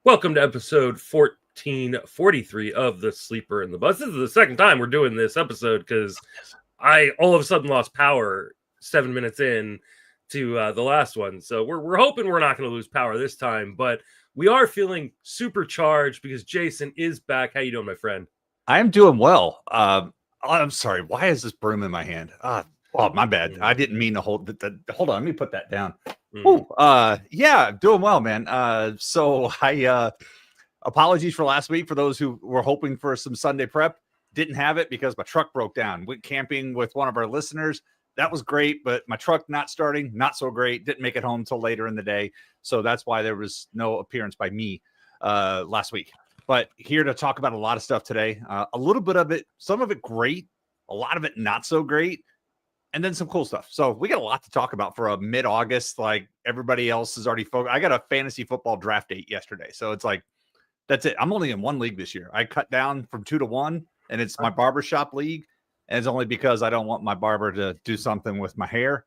Welcome to episode 1443 of The Sleeper in the Bus. This is the second time we're doing this episode because I all of a sudden lost power 7 minutes in to the last one. So we're hoping we're not going to lose power this time, but we are feeling supercharged because Jason is back. How you doing, my friend? I am doing well. I'm sorry. Why is this broom in my hand? Oh, my bad. I didn't mean to hold hold on. Let me put that down. Yeah, doing well, man. So I apologies for last week for those who were hoping for some Sunday prep. Didn't have it because my truck broke down. Went camping with one of our listeners. That was great, but my truck not starting, not so great. Didn't make it home till later in the day. So that's why there was no appearance by me last week. But here to talk about a lot of stuff today. A little bit of it, some of it great, a lot of it not so great, and then some cool stuff. So we got a lot to talk about for a mid-August. Like everybody else is already focused. I got a fantasy football draft date yesterday. So it's like, that's it. I'm only in one league this year. I cut down from 2 to 1, and it's my barbershop league. And it's only because I don't want my barber to do something with my hair.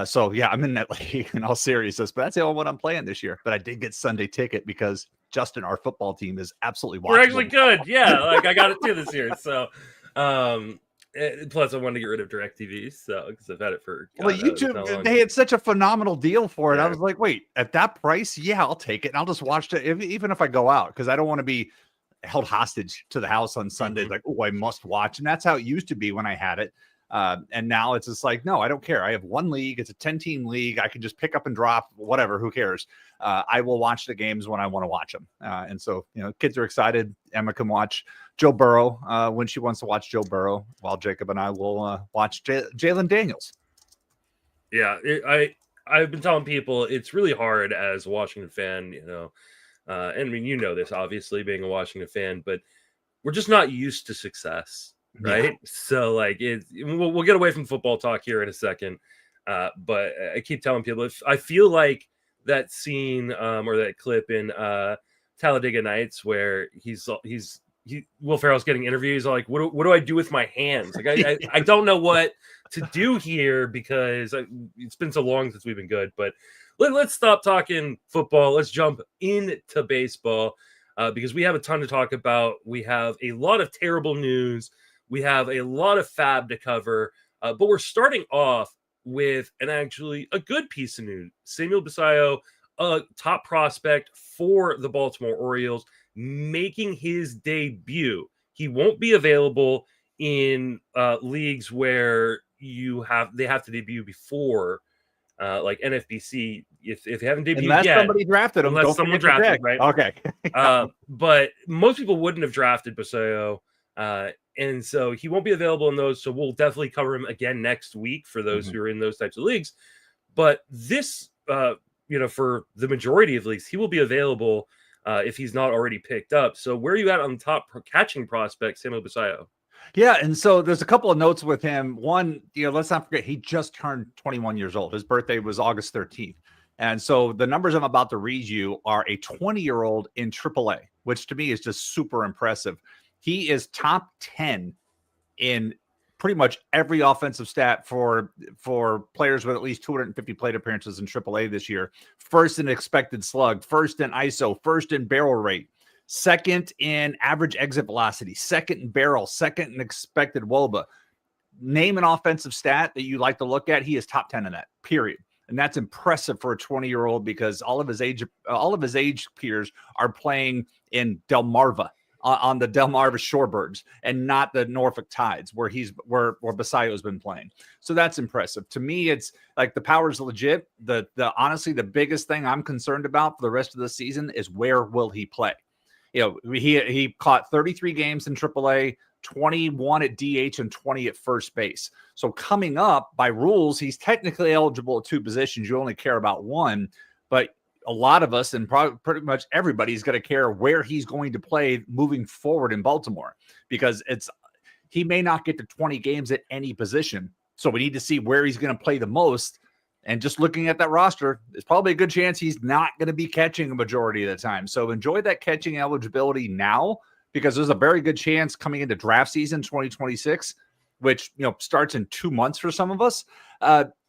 So yeah, I'm in that league in all seriousness, but that's the only one I'm playing this year. But I did get Sunday ticket because Justin, our football team, is absolutely watchable. We're actually good. Yeah, like I got it too this year. So plus I wanted to get rid of DirecTV, so because I've had it for YouTube. They had such a phenomenal deal for it. Yeah. I was like, wait, at that price, yeah, I'll take it, and I'll just watch it even if I go out, because I don't want to be held hostage to the house on Sunday. Like, oh, I must watch, and that's how it used to be when I had it. And now it's just like, no, I don't care. I have one league. It's a 10-team league. I can just pick up and drop, whatever. Who cares? I will watch the games when I want to watch them. And so, kids are excited. Emma can watch Joe Burrow when she wants to watch Joe Burrow, while Jacob and I will watch Jalen Daniels. Yeah, I've been telling people it's really hard as a Washington fan, and I mean, this, obviously, being a Washington fan, but we're just not used to success. Right. Yeah. So like we'll get away from football talk here in a second. But I keep telling people, if I feel like that scene or that clip in Talladega Nights where Will Ferrell's getting interviewed. He's like, what do I do with my hands? Like I don't know what to do here because it's been so long since we've been good. But let's stop talking football. Let's jump into baseball because we have a ton to talk about. We have a lot of terrible news. We have a lot of FAAB to cover, but we're starting off with a good piece of news. Sammy Basallo, a top prospect for the Baltimore Orioles, making his debut. He won't be available in leagues where they have to debut before, like NFBC. If they haven't debuted unless yet, somebody drafted him, unless someone drafted, right? Okay. But most people wouldn't have drafted Basallo. And so he won't be available in those. So we'll definitely cover him again next week for those who are in those types of leagues. But this, for the majority of leagues, he will be available if he's not already picked up. So where are you at on top catching prospect, Sammy Basallo? Yeah, and so there's a couple of notes with him. One, let's not forget, he just turned 21 years old. His birthday was August 13th. And so the numbers I'm about to read you are a 20-year-old in AAA, which to me is just super impressive. He is top 10 in pretty much every offensive stat for players with at least 250 plate appearances in AAA this year. First in expected slug, first in ISO, first in barrel rate, second in average exit velocity, second in barrel, second in expected WOBA. Name an offensive stat that you like to look at. He is top 10 in that, period. And that's impressive for a 20-year-old because all of his age peers are playing in Delmarva. On the Delmarva Shorebirds and not the Norfolk Tides where Basallo has been playing. So that's impressive. To me, it's like the power's legit. Honestly, the biggest thing I'm concerned about for the rest of the season is where will he play? He caught 33 games in AAA, 21 at DH and 20 at first base. So coming up by rules, he's technically eligible at 2 positions. You only care about 1, but a lot of us and probably pretty much everybody's going to care where he's going to play moving forward in Baltimore because he may not get to 20 games at any position. So we need to see where he's going to play the most. And just looking at that roster, there's probably a good chance he's not going to be catching a majority of the time. So enjoy that catching eligibility now because there's a very good chance coming into draft season 2026, which starts in 2 months for some of us.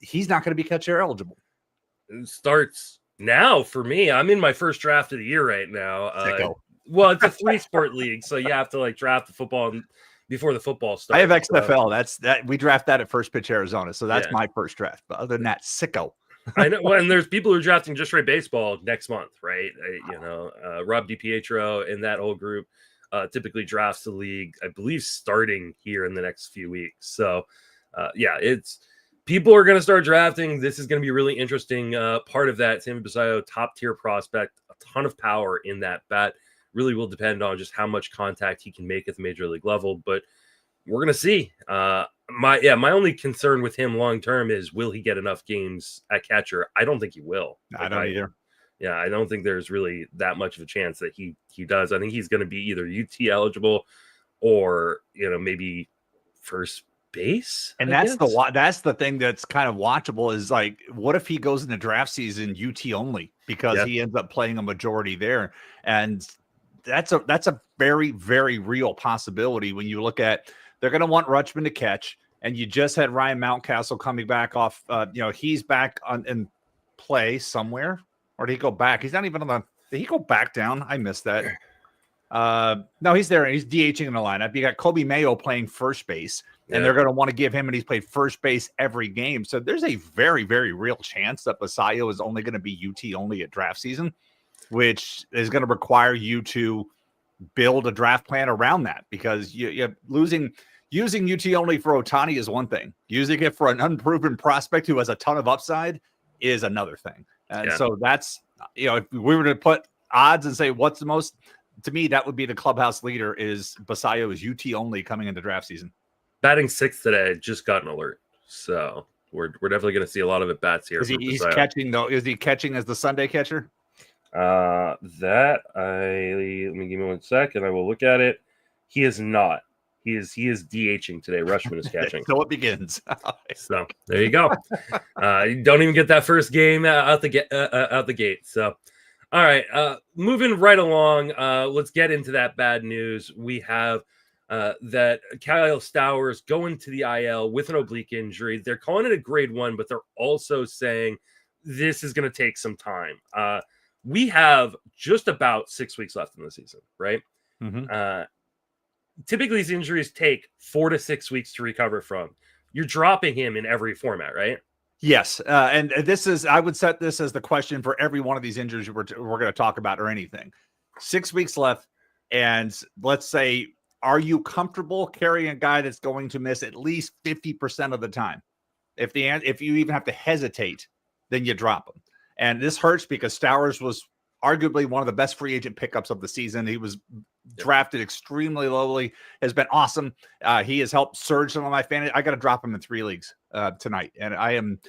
He's not going to be catcher eligible. It starts Now, for me, I'm in my first draft of the year right now. Well, it's a 3-sport league, so you have to like draft the football before the football starts. I have XFL. That's that we draft that at First Pitch Arizona, so that's my first draft. But other than that, sicko. I know. Well, and there's people who are drafting just right baseball next month, right? Rob DiPietro and that whole group typically drafts the league, I believe, starting here in the next few weeks. So, it's people are going to start drafting. This is going to be really interesting. Part of that, Sammy Basallo, top tier prospect, a ton of power in that bat. Really will depend on just how much contact he can make at the major league level, but we're going to see. My only concern with him long term is, will he get enough games at catcher? I don't think he will. I don't either. Yeah, I don't think there's really that much of a chance that he does. I think he's going to be either UT eligible or maybe first base. And that's the thing that's kind of watchable is like, what if he goes into draft season UT only because he ends up playing a majority there, and that's a very, very real possibility when you look at. They're going to want Rutschman to catch, and you just had Ryan Mountcastle coming back off. He's back in play somewhere, or did he go back? He's not even on the. Did he go back down? I missed that. No, he's there. He's DHing in the lineup. You got Colby Mayo playing first base, and they're going to want to give him, and he's played first base every game. So there's a very, very real chance that Basallo is only going to be UT only at draft season, which is going to require you to build a draft plan around that, because you're using UT only for Ohtani is one thing. Using it for an unproven prospect who has a ton of upside is another thing. And so that's, if we were to put odds and say what's the most, to me, that would be the clubhouse leader is Basallo is UT only coming into draft season. Batting sixth today, just got an alert. So we're definitely going to see a lot of at bats here. He's catching though. Is he catching as the Sunday catcher? Let me give me 1 second. I will look at it. He is not. He is DHing today. Rutschman is catching. So it begins. So there you go. You don't even get that first game out the gate. So, all right, moving right along. Let's get into that bad news. We have that Kyle Stowers going to the IL with an oblique injury. They're calling it a grade 1, but they're also saying this is going to take some time. We have just about 6 weeks left in the season, right? Mm-hmm. Typically, these injuries take 4 to 6 weeks to recover from. You're dropping him in every format, right? Yes. And this is, I would set this as the question for every one of these injuries we're going to talk about or anything. 6 weeks left. And let's say, are you comfortable carrying a guy that's going to miss at least 50% of the time? If you even have to hesitate, then you drop him. And this hurts because Stowers was arguably one of the best free agent pickups of the season. He was drafted extremely lowly, has been awesome. He has helped surge some of my fantasy. I got to drop him in 3 leagues tonight. And I am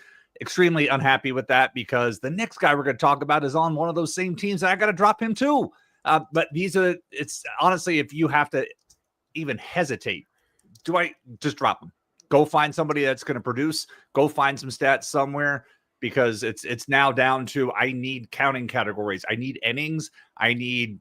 extremely unhappy with that because the next guy we're going to talk about is on one of those same teams. I got to drop him too. But it's honestly, if you have to even hesitate, do I just drop him? Go find somebody that's going to produce, go find some stats somewhere. Because it's now down to, I need counting categories. I need innings. I need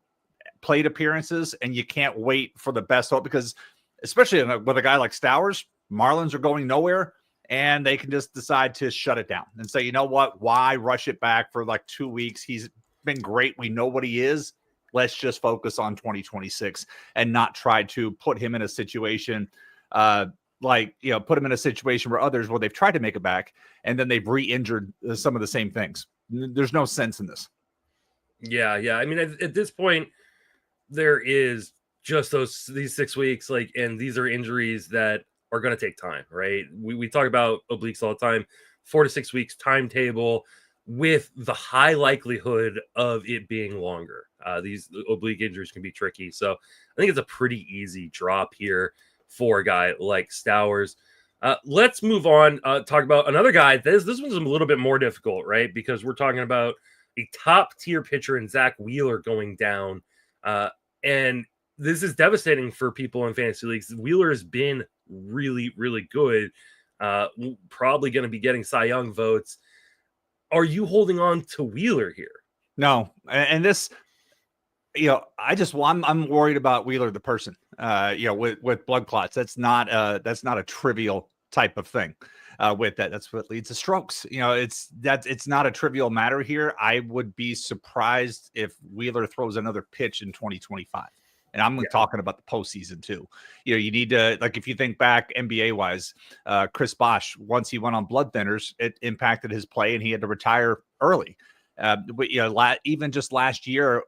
plate appearances. And you can't wait for the best hope, because especially with a guy like Stowers, Marlins are going nowhere, and they can just decide to shut it down and say, you know what, why rush it back for like 2 weeks? He's been great. We know what he is. Let's just focus on 2026 and not try to put him in a situation put him in a situation where they've tried to make it back and then they've re-injured some of the same things. There's no sense in this. Yeah. I mean, at this point, there is just these 6 weeks, and these are injuries that are going to take time, right? We talk about obliques all the time, 4 to 6 weeks timetable with the high likelihood of it being longer. These oblique injuries can be tricky. So I think it's a pretty easy drop here for a guy like Stowers. Let's move on. Talk about another guy. This one's a little bit more difficult, right? Because we're talking about a top tier pitcher in Zach Wheeler going down. And this is devastating for people in fantasy leagues. Wheeler has been really, really good. Probably going to be getting Cy Young votes. Are you holding on to Wheeler here? No. And this, I'm worried about Wheeler, the person, with blood clots. That's not a trivial type of thing. with that. That's what leads to strokes. It's not a trivial matter here. I would be surprised if Wheeler throws another pitch in 2025. And I'm talking about the postseason too. You need to, like, if you think back NBA wise, Chris Bosh, once he went on blood thinners, it impacted his play and he had to retire early. But even just last year,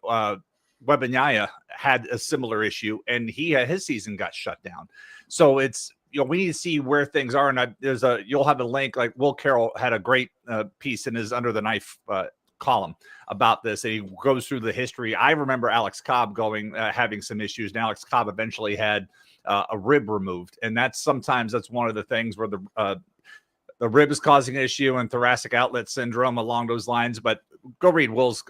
Wembanyama had a similar issue and his season got shut down. So it's, we need to see where things are. And you'll have a link, like Will Carroll had a great piece in his Under the Knife column about this, and he goes through the history. I remember Alex Cobb having some issues, and Alex Cobb eventually had a rib removed, and that's one of the things where the rib is causing an issue and thoracic outlet syndrome along those lines. But go read Will's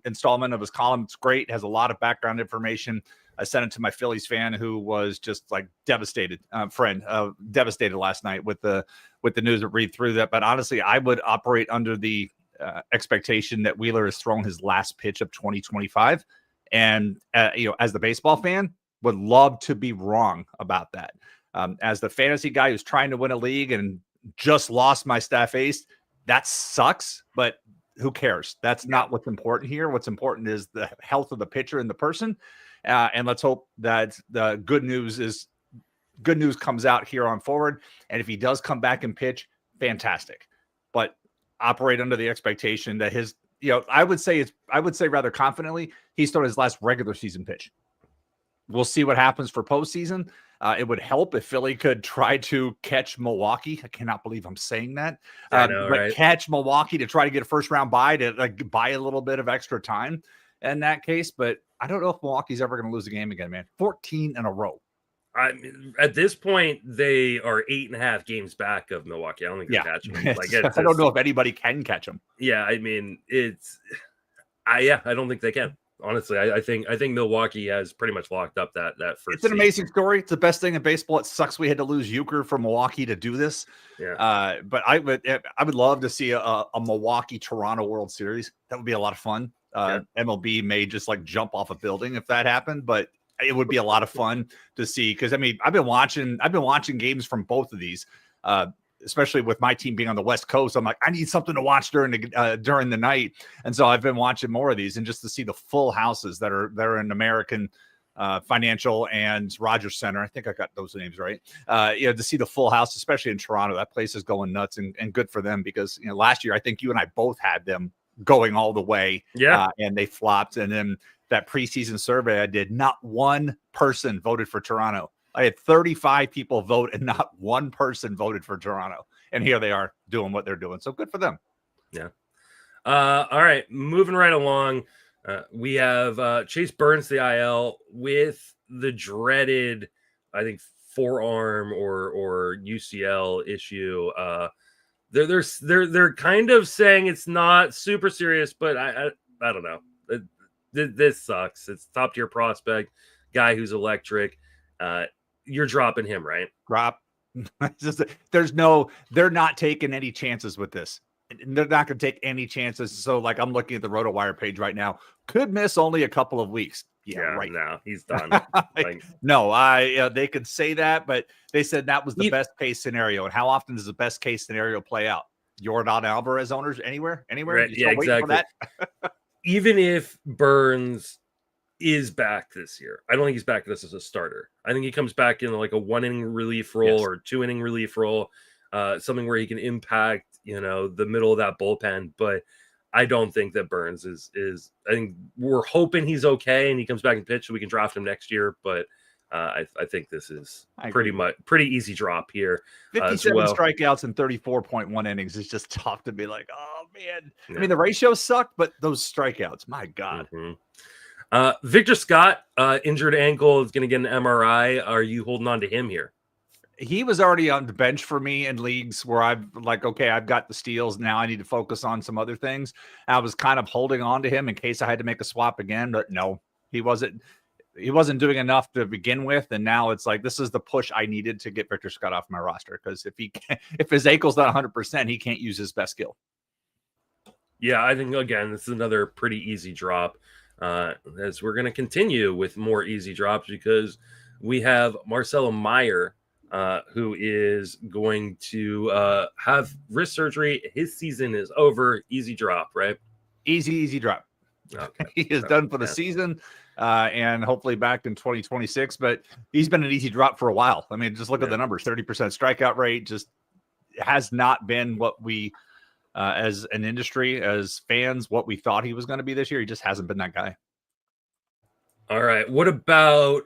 installment of his column. It's great. It has a lot of background information. I sent it to my Phillies fan who was just like devastated last night with the news. Read through that. But honestly, I would operate under the expectation that Wheeler has thrown his last pitch of 2025. And, as the baseball fan, would love to be wrong about that. As the fantasy guy who's trying to win a league and just lost my staff ace, that sucks, but who cares? That's not what's important here. What's important is the health of the pitcher and the person. And let's hope that the good news comes out here on forward. And if he does come back and pitch, fantastic. But operate under the expectation that I would say rather confidently, he's thrown his last regular season pitch. We'll see what happens for postseason. It would help if Philly could try to catch Milwaukee. I cannot believe I'm saying that. I know, right? Catch Milwaukee to try to get a first round bye to buy a little bit of extra time in that case. But I don't know if Milwaukee's ever going to lose a game again, man. 14 in a row. At this point, they are 8.5 games back of Milwaukee. I don't think they're catching them. I don't know if anybody can catch them. Yeah, I mean, I don't think they can. Honestly, I think Milwaukee has pretty much locked up that first. It's an amazing story. It's the best thing in baseball. It sucks we had to lose Euchre from Milwaukee to do this. Yeah. But I would love to see a Milwaukee Toronto World Series. That would be a lot of fun. MLB may just jump off a building if that happened, but it would be a lot of fun to see, because I've been watching games from both of these, especially with my team being on the West Coast. I'm like, I need something to watch during the night, and so I've been watching more of these, and just to see the full houses that are in American Financial and Rogers Center. I think I got those names right. To see the full house, especially in Toronto, that place is going nuts, and good for them, because last year I think you and I both had them going all the way, and they flopped, and then that preseason survey I did, not one person voted for Toronto. I had 35 people vote and not one person voted for Toronto. And here they are doing what they're doing. So good for them. Yeah. All right. Moving right along. We have Chase Burns, the IL, with the dreaded, I think, forearm or UCL issue. They're kind of saying it's not super serious, but I don't know. This sucks. It's top tier prospect, guy who's electric. You're dropping him, right? Drop. They're not taking any chances with this. They're not going to take any chances. So, I'm looking at the RotoWire page right now. Could miss only a couple of weeks. Yeah, right. No, he's done. They could say that, but they said that was the best case scenario. And how often does the best case scenario play out? Yordan Alvarez owners anywhere? Right. Yeah, exactly. Even if Burns is back this year, I don't think he's back this as a starter. I think he comes back in a 1-inning relief role or 2-inning relief role, something where he can impact, the middle of that bullpen. But I don't think that Burns is. I think we're hoping he's okay and he comes back and pitch so we can draft him next year. But I think this is pretty easy drop here. 57 strikeouts and 34.1 innings is just tough to be like, oh man. Yeah. I mean, the ratios suck, but those strikeouts, my God. Mm-hmm. Victor Scott, injured ankle, is going to get an MRI. Are you holding on to him here? He was already on the bench for me in leagues where I've I've got the steals. Now I need to focus on some other things. I was kind of holding on to him in case I had to make a swap again, but no, he wasn't doing enough to begin with. And now it's this is the push I needed to get Victor Scott off my roster. Because if his ankle's not 100%, he can't use his best skill. Yeah, I think, again, this is another pretty easy drop. As we're going to continue with more easy drops, because we have Marcelo Mayer who is going to have wrist surgery. His season is over. Easy drop, right? Easy drop. Okay. He is done for the season, and hopefully back in 2026. But he's been an easy drop for a while. I mean, just look at the numbers: 30% strikeout rate. Just has not been what we, as an industry, as fans, what we thought he was going to be this year. He just hasn't been that guy. All right. What about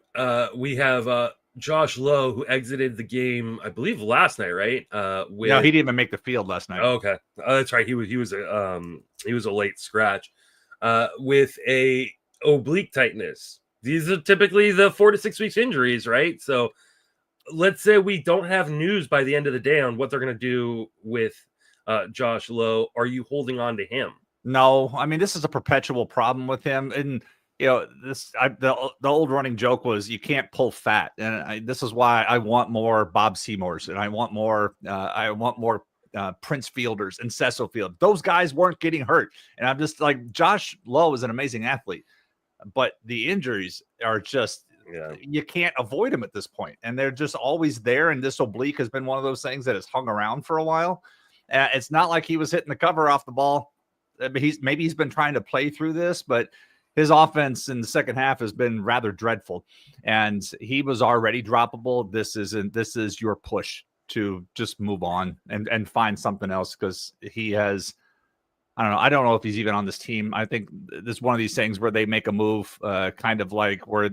we have Josh Lowe, who exited the game, I believe, last night, right? No, he didn't even make the field last night. Oh, okay, that's right. He was a late scratch with a oblique tightness. These are typically the 4 to 6 weeks injuries, right? So let's say we don't have news by the end of the day on what they're going to do with Josh Lowe. Are you holding on to him? No, I mean, this is a perpetual problem with him. And, you know, the old running joke was you can't pull fat. And this is why I want more Bob Seymours, and I want more Prince Fielders and Cecil Field. Those guys weren't getting hurt. And I'm just like, Josh Lowe is an amazing athlete, but the injuries are just, you can't avoid them at this point. And they're just always there. And this oblique has been one of those things that has hung around for a while. It's not like he was hitting the cover off the ball. Maybe he's been trying to play through this, but his offense in the second half has been rather dreadful, and he was already droppable. This is your push to just move on and find something else, because he has, I don't know if he's even on this team. I think this is one of these things where they make a move, kind of like where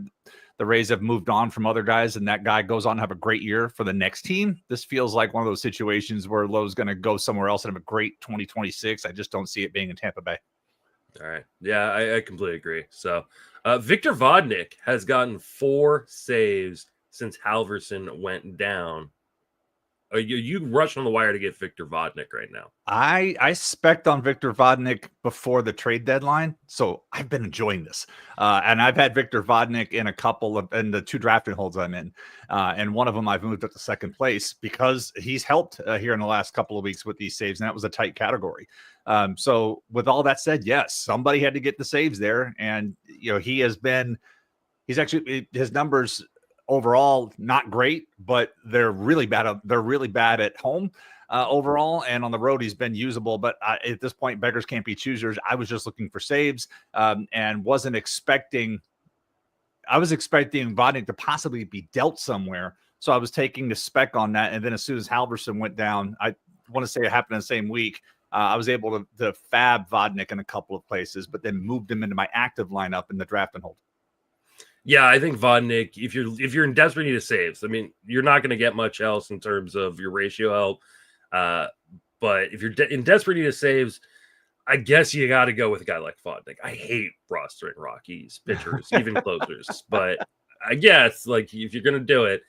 the Rays have moved on from other guys, and that guy goes on to have a great year for the next team. This feels like one of those situations where Lowe's going to go somewhere else and have a great 2026. I just don't see it being in Tampa Bay. All right. Yeah, I completely agree. So Victor Vodnik has gotten 4 saves since Halvorsen went down. You rush on the wire to get Victor Vodnik right now. I spec'd on Victor Vodnik before the trade deadline, so I've been enjoying this. And I've had Victor Vodnik in in the 2 drafting holds I'm in. And one of them I've moved up to second place because he's helped here in the last couple of weeks with these saves, and that was a tight category. So with all that said, yes, somebody had to get the saves there. And, you know, his numbers overall not great, but they're really bad. They're really bad at home overall, and on the road he's been usable. But at this point, beggars can't be choosers. I was just looking for saves, and wasn't expecting. I was expecting Vodnik to possibly be dealt somewhere, so I was taking the spec on that. And then as soon as Halvorsen went down, I want to say it happened in the same week. I was able to FAAB Vodnik in a couple of places, but then moved him into my active lineup in the draft and hold. Yeah, I think Vodnik, if you're in desperate need of saves, I mean, you're not going to get much else in terms of your ratio help. But if you're in desperate need of saves, I guess you got to go with a guy like Vodnik. I hate rostering Rockies pitchers, even closers. But I guess, like, if you're going to do it,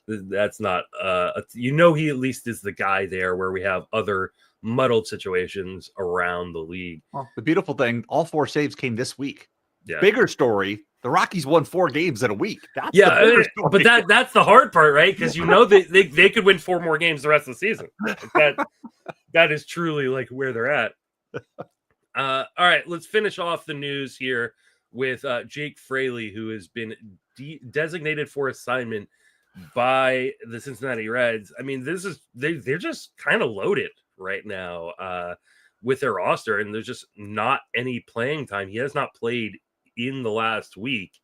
that's not he at least is the guy there where we have other muddled situations around the league. Well, the beautiful thing, all 4 saves came this week. Yeah. Bigger story, the Rockies won 4 games in a week. That's but that's the hard part, right? Because they could win 4 more games the rest of the season. That is truly like where they're at. All right, let's finish off the news here with Jake Fraley, who has been designated for assignment by the Cincinnati Reds. I mean, they're just kind of loaded right now with their roster, and there's just not any playing time. He has not played in the last week.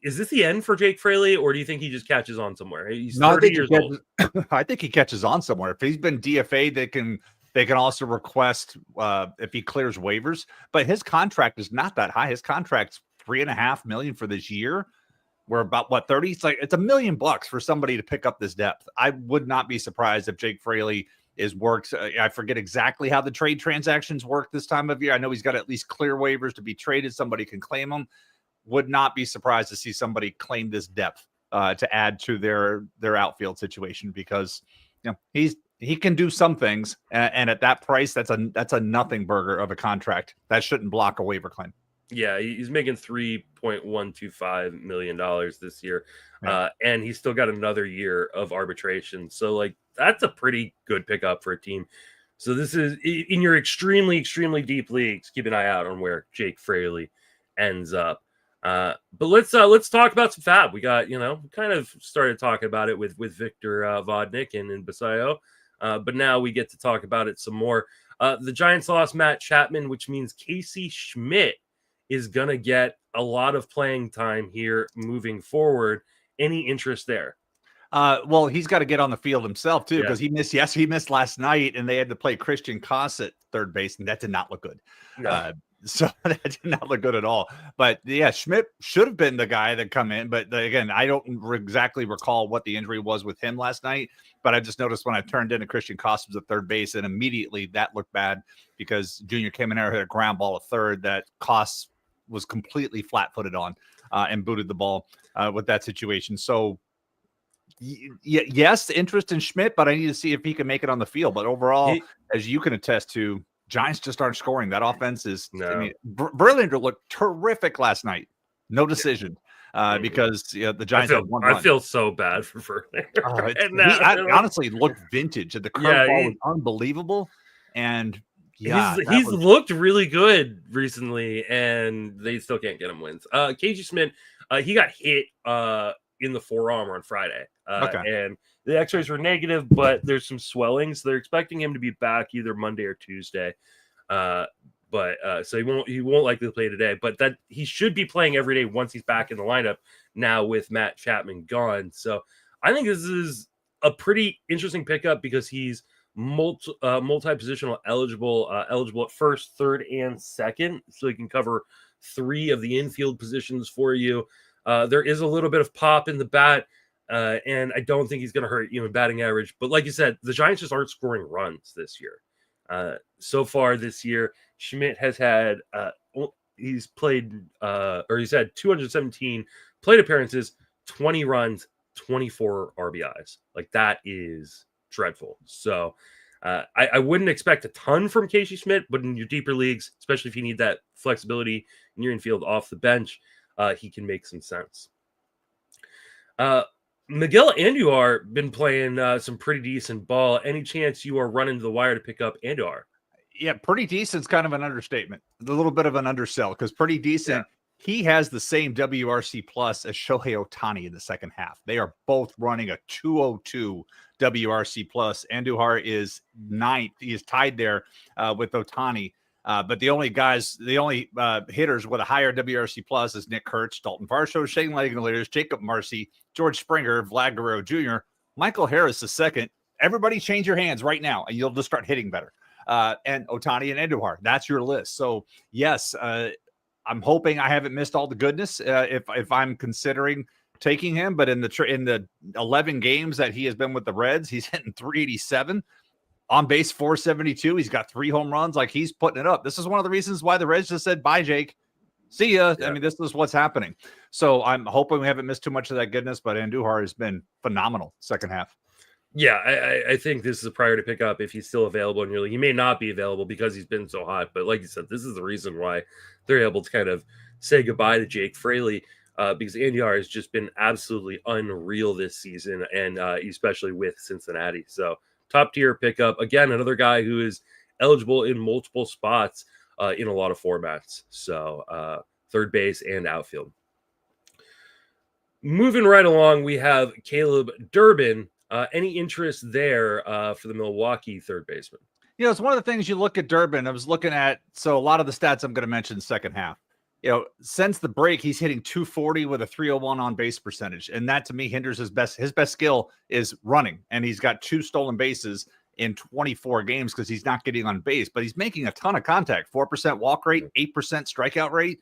Is this the end for Jake Fraley, or do you think he just catches on somewhere? He's 30 years old. I think he catches on somewhere. If he's been DFA'd, they can also request if he clears waivers. But his contract is not that high. His contract's $3.5 million for this year. We're about 30. It's like it's $1 million for somebody to pick up this depth. I would not be surprised if Jake Fraley is worked. I forget exactly how the trade transactions work this time of year. I know he's got at least clear waivers to be traded. Somebody can claim them. Would not be surprised to see somebody claim this depth to add to their outfield situation, because he can do some things, and at that price, that's a nothing burger of a contract that shouldn't block a waiver claim. Yeah, he's making $3.125 million this year, and he's still got another year of arbitration. So, like, that's a pretty good pickup for a team. So this is in your extremely, extremely deep leagues. Keep an eye out on where Jake Fraley ends up. But let's talk about some FAAB. We got, kind of started talking about it with Victor Vodnik and Basallo, but now we get to talk about it some more. The Giants lost Matt Chapman, which means Casey Schmitt is gonna get a lot of playing time here moving forward. Any interest there? Well, he's got to get on the field himself too, Yeah. because he missed last night, and they had to play Christian Koss at third base, and that did not look good. No. So that did not look good at all. But yeah, Schmitt should have been the guy that come in. But again, I don't exactly recall what the injury was with him last night. But I just noticed when I turned into Christian Koss was at third base, and immediately that looked bad because Junior came in there, hit a ground ball at third that Koss was completely flat-footed on and booted the ball with that situation. So yes, interest in Schmitt, but I need to see if he can make it on the field. But overall, as you can attest to, Giants just aren't scoring. That offense is. No. I mean, Verlander looked terrific last night. No decision because the Giants have one run. I feel so bad for Verlander. He honestly looked vintage. The curveball was unbelievable, and he's looked really good recently, and they still can't get him wins. KG Schmitt, he got hit in the forearm on Friday, and the x-rays were negative, but there's some swelling, so they're expecting him to be back either Monday or Tuesday. So he won't likely play today, but that he should be playing every day once he's back in the lineup now with Matt Chapman gone. So I think this is a pretty interesting pickup because he's multi-positional eligible at first, third, and second, so he can cover 3 of the infield positions for you. There is a little bit of pop in the bat, and I don't think he's going to hurt you in batting average. But like you said, the Giants just aren't scoring runs this year. So far this year, Schmitt has had he's had 217 plate appearances, 20 runs, 24 RBIs. Like, that is dreadful. So I wouldn't expect a ton from Casey Schmitt, but in your deeper leagues, especially if you need that flexibility in your infield off the bench, he can make some sense. Miguel Andujar been playing some pretty decent ball. Any chance you are running to the wire to pick up Andujar? Yeah, pretty decent is kind of an understatement. A little bit of an undersell because pretty decent. Yeah. He has the same WRC plus as Shohei Ohtani in the second half. They are both running a 202 WRC plus. Andujar is 9th. He is tied there with Ohtani. But the only hitters with a higher WRC plus is Nick Kurtz, Dalton Varsho, Shane Langeliers, Jacob Marcy, George Springer, Vlad Guerrero Jr., Michael Harris is second. Everybody change your hands right now, and you'll just start hitting better. And Ohtani and Andujar, that's your list. So, yes, I'm hoping I haven't missed all the goodness if I'm considering taking him. But in the 11 games that he has been with the Reds, he's hitting 387. On base 472. He's got 3 home runs. Like, he's putting it up. This is one of the reasons why the Reds just said, bye, Jake. See ya. Yeah. I mean, this is what's happening. So I'm hoping we haven't missed too much of that goodness, but Andujar has been phenomenal second half. Yeah, I think this is a priority pick up if he's still available in your league. He may not be available because he's been so hot, but like you said, this is the reason why they're able to kind of say goodbye to Jake Fraley because Andujar has just been absolutely unreal this season, and especially with Cincinnati. So top tier pickup. Again, another guy who is eligible in multiple spots in a lot of formats. So third base and outfield. Moving right along, we have Caleb Durbin. Any interest there for the Milwaukee third baseman? It's one of the things you look at Durbin. I was looking at, so a lot of the stats I'm going to mention second half. Since the break, he's hitting 240 with a 301 on base percentage. And that to me hinders his best skill is running. And he's got 2 stolen bases in 24 games because he's not getting on base, but he's making a ton of contact, 4% walk rate, 8% strikeout rate.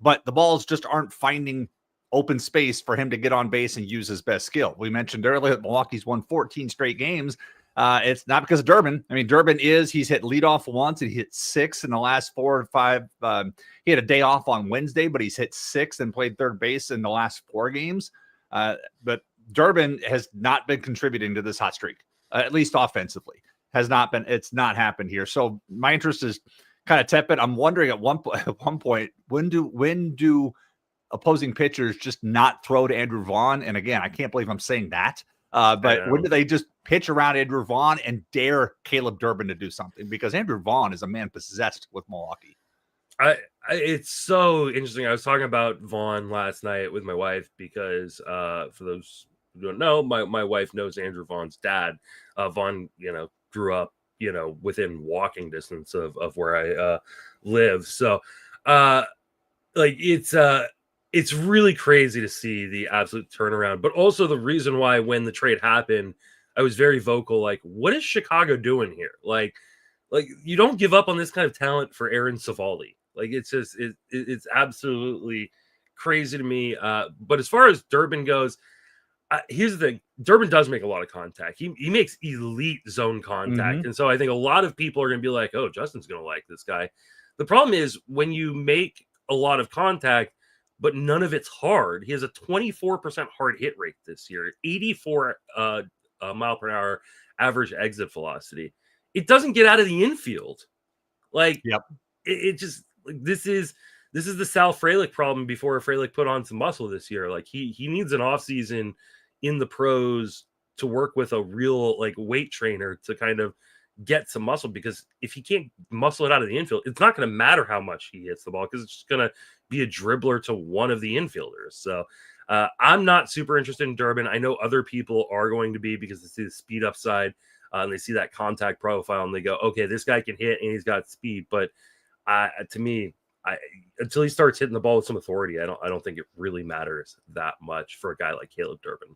But the balls just aren't finding open space for him to get on base and use his best skill. We mentioned earlier that Milwaukee's won 14 straight games. It's not because of Durbin. I mean, he's hit leadoff once and he hit 6 in the last 4 or 5. He had a day off on Wednesday, but he's hit 6 and played third base in the last 4 games. But Durbin has not been contributing to this hot streak, at least offensively. It's not happened here. So my interest is kind of tepid. I'm wondering at one point, when do opposing pitchers just not throw to Andrew Vaughn? And again, I can't believe I'm saying that. But when do they just pitch around Andrew Vaughn and dare Caleb Durbin to do something? Because Andrew Vaughn is a man possessed with Milwaukee. It's so interesting. I was talking about Vaughn last night with my wife because for those who don't know, my wife knows Andrew Vaughn's dad. Vaughn, grew up, within walking distance of where I live. So like it's really crazy to see the absolute turnaround, but also the reason why when the trade happened, I was very vocal, like, what is Chicago doing here? Like you don't give up on this kind of talent for Aaron Savali. Like it's just it's absolutely crazy to me. But as far as Durbin goes, here's the thing: Durbin does make a lot of contact. He makes elite zone contact, and so I think a lot of people are going to be like, "Oh, Justin's going to like this guy." The problem is when you make a lot of contact, but none of it's hard. He has a 24% hard hit rate this year, 84 mile per hour average exit velocity. It doesn't get out of the infield. Like, yep. It just like this is the Sal Frelick problem before Frelick put on some muscle this year. Like he needs an off season in the pros to work with a real like weight trainer to kind of get some muscle, because if he can't muscle it out of the infield, it's not going to matter how much he hits the ball because it's just going to be a dribbler to one of the infielders. So I'm not super interested in Durbin. I know other people are going to be because they see the speed upside and they see that contact profile and they go, okay, this guy can hit and he's got speed. But to me, until he starts hitting the ball with some authority, I don't think it really matters that much for a guy like Caleb Durbin.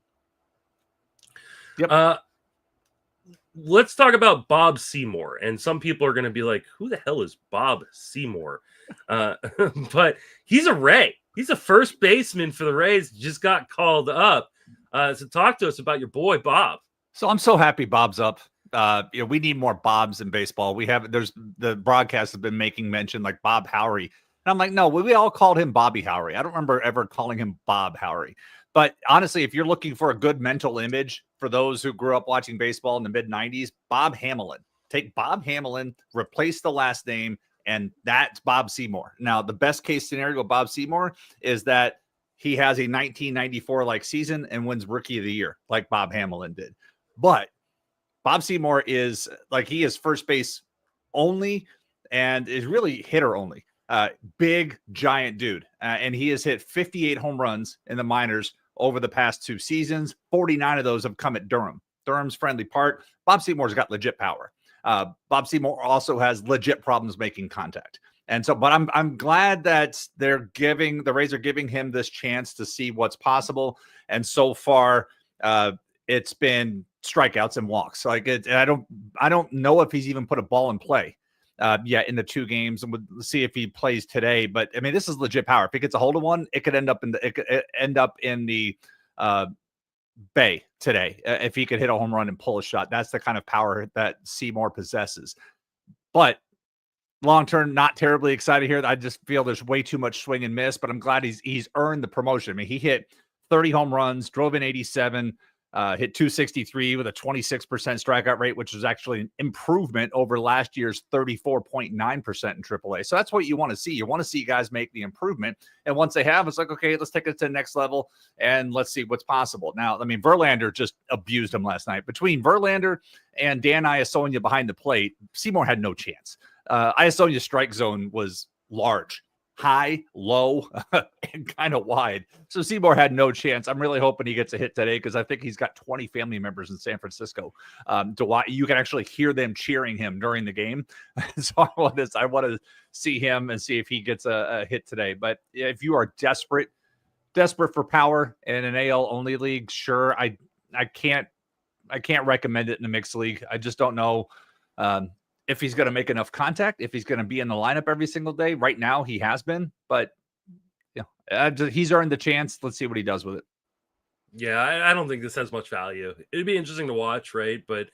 Yep. Let's talk about Bob Seymour. And some people are going to be like, who the hell is Bob Seymour? But he's a Ray. He's a first baseman for the Rays. Just got called up. So talk to us about your boy, Bob. So I'm so happy Bob's up. We need more Bobs in baseball. There's the broadcast has been making mention like Bob Howry. And I'm like, no, we all called him Bobby Howry. I don't remember ever calling him Bob Howry. But honestly, if you're looking for a good mental image for those who grew up watching baseball in the mid 90s, Bob Hamelin. Take Bob Hamelin, replace the last name, and that's Bob Seymour. Now, the best case scenario with Bob Seymour is that he has a 1994 like season and wins Rookie of the Year like Bob Hamelin did. But Bob Seymour is like, he is first base only and is really hitter only. Big, giant dude. And he has hit 58 home runs in the minors over the past 2 seasons. 49 of those have come at Durham's Friendly Park. Bob Seymour's got legit power. Bob Seymour also has legit problems making contact. And so, but I'm glad that the Rays are giving him this chance to see what's possible. And so far, it's been strikeouts and walks. Like I don't know if he's even put a ball in play yet in the 2 games, and we'll see if he plays today. But I mean, this is legit power. If he gets a hold of one, it could end up in the Bay today. If he could hit a home run and pull a shot, that's the kind of power that Seymour possesses. But long term, not terribly excited here. I just feel there's way too much swing and miss. But I'm glad he's earned the promotion. I mean, he hit 30 home runs, drove in 87. Hit 263 with a 26% strikeout rate, which is actually an improvement over last year's 34.9% in AAA. So that's what you want to see. You want to see guys make the improvement. And once they have, it's like, okay, let's take it to the next level and let's see what's possible. Now, I mean, Verlander just abused him last night. Between Verlander and Dan Iasonia behind the plate, Seymour had no chance. Iasonia's strike zone was large. High, low, and kind of wide. So Seymour had no chance. I'm really hoping he gets a hit today because I think he's got 20 family members in San Francisco. You can actually hear them cheering him during the game. So I want to see him and see if he gets a hit today. But if you are desperate for power in an AL only league, sure. I can't recommend it in a mixed league. I just don't know. If he's going to make enough contact, if he's going to be in the lineup every single day. Right now, he has been, but he's earned the chance. Let's see what he does with it. Yeah, I don't think this has much value. It'd be interesting to watch, right? But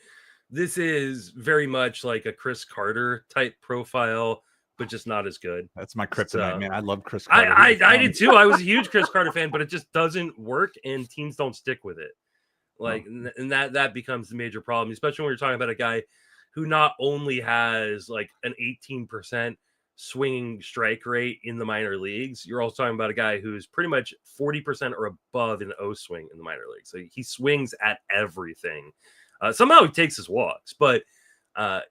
this is very much like a Chris Carter type profile, but just not as good. That's my kryptonite, man. I love Chris Carter. I did too. I was a huge Chris Carter fan, but it just doesn't work, and teams don't stick with it. And that becomes the major problem, especially when you're talking about a guy who not only has like an 18% swinging strike rate in the minor leagues, you're also talking about a guy who's pretty much 40% or above in O swing in the minor leagues. So he swings at everything. Somehow he takes his walks, but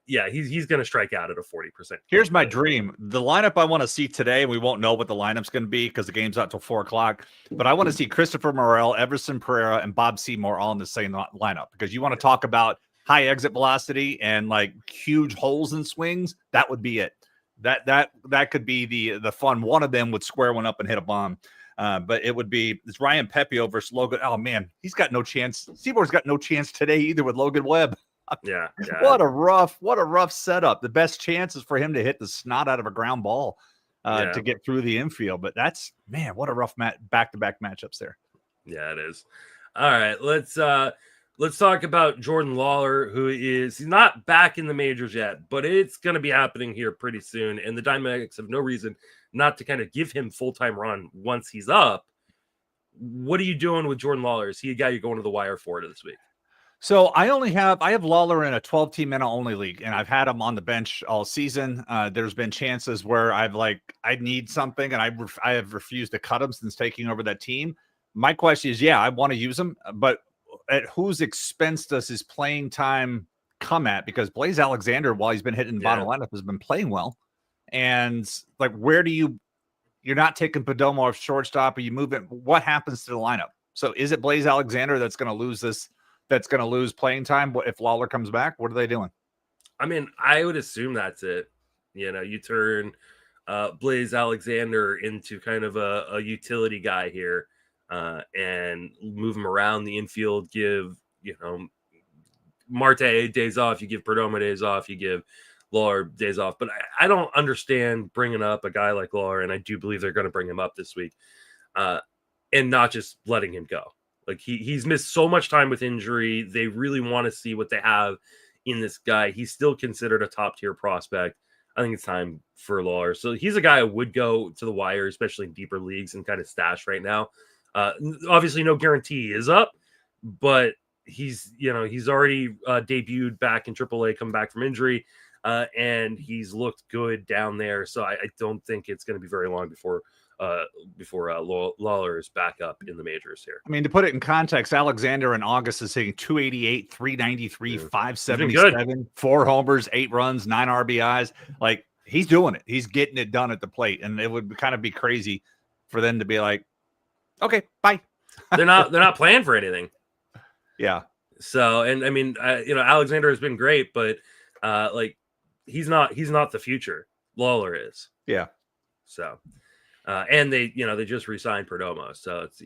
yeah, he's going to strike out at a 40%. Here's my dream. The lineup I want to see today, we won't know what the lineup's going to be because the game's not till 4 o'clock. But I want to see Christopher Morel, Everson Pereira, and Bob Seymour all in the same lineup because you want to talk about high exit velocity and like huge holes in swings. That would be it. That could be the fun. One of them would square one up and hit a bomb. But it would be it's Ryan Pepio versus Logan. Oh man, he's got no chance. Seymour's got no chance today either with Logan Webb. Yeah. What a rough setup. The best chance is for him to hit the snot out of a ground ball to get through the infield. But that's, man, what a rough back-to-back matchups there. Yeah, it is. All right, let's talk about Jordan Lawlar, he's not back in the majors yet, but it's going to be happening here pretty soon. And the Diamondbacks have no reason not to kind of give him full-time run once he's up. What are you doing with Jordan Lawlar? Is he a guy you're going to the wire for this week? So I have Lawlar in a 12-team NL only league, and I've had him on the bench all season. There's been chances where I need something, and I have refused to cut him since taking over that team. My question is, I want to use him, but at whose expense does his playing time come at? Because Blaze Alexander, while he's been hitting the bottom lineup, has been playing well. And like, where do you're not taking Perdomo off shortstop, or you move it? What happens to the lineup? So is it Blaze Alexander that's going to lose this? That's going to lose playing time if Lawlar comes back? What are they doing? I mean, I would assume that's it. You turn Blaze Alexander into kind of a utility guy here and move him around the infield, give, Marte days off, you give Perdomo days off, you give Lawlar days off. But I don't understand bringing up a guy like Lawlar, and I do believe they're going to bring him up this week, and not just letting him go. Like he's missed so much time with injury. They really want to see what they have in this guy. He's still considered a top tier prospect. I think it's time for Lawlar. So he's a guy I would go to the wire, especially in deeper leagues, and kind of stash right now. Obviously no guarantee is up, but he's already debuted back in AAA, come back from injury, and he's looked good down there. So I don't think it's going to be very long before Lawlar is back up in the majors here. I mean, to put it in context, Alexander in August is hitting 288, 393, 577, 4 homers, 8 runs, 9 RBIs. Like, he's doing it. He's getting it done at the plate. And it would kind of be crazy for them to be like, okay, bye. They're not playing for anything. Yeah. So, and I mean, Alexander has been great, but he's not the future. Lawlar is. Yeah. So, and they just re-signed Perdomo, so it's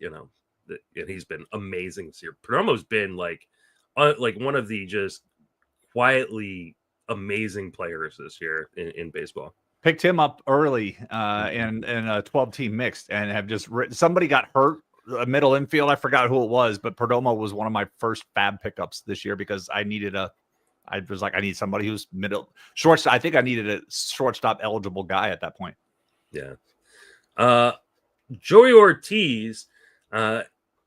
he's been amazing this year. Perdomo's been like one of the just quietly amazing players this year in baseball. Picked him up early in a 12-team mixed, and have just somebody got hurt. A middle infield, I forgot who it was, but Perdomo was one of my first FAAB pickups this year because I need somebody who's middle shortstop. I think I needed a shortstop eligible guy at that point. Yeah. Joey Ortiz,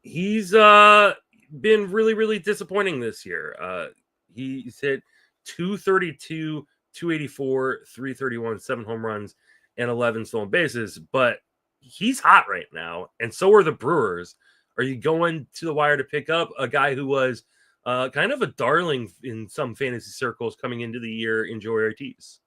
he's been really, really disappointing this year. He's hit 232, 284, 331, 7 home runs, and 11 stolen bases, but he's hot right now, and so are the Brewers. Are you going to the wire to pick up a guy who was kind of a darling in some fantasy circles coming into the year in Joey Ortiz?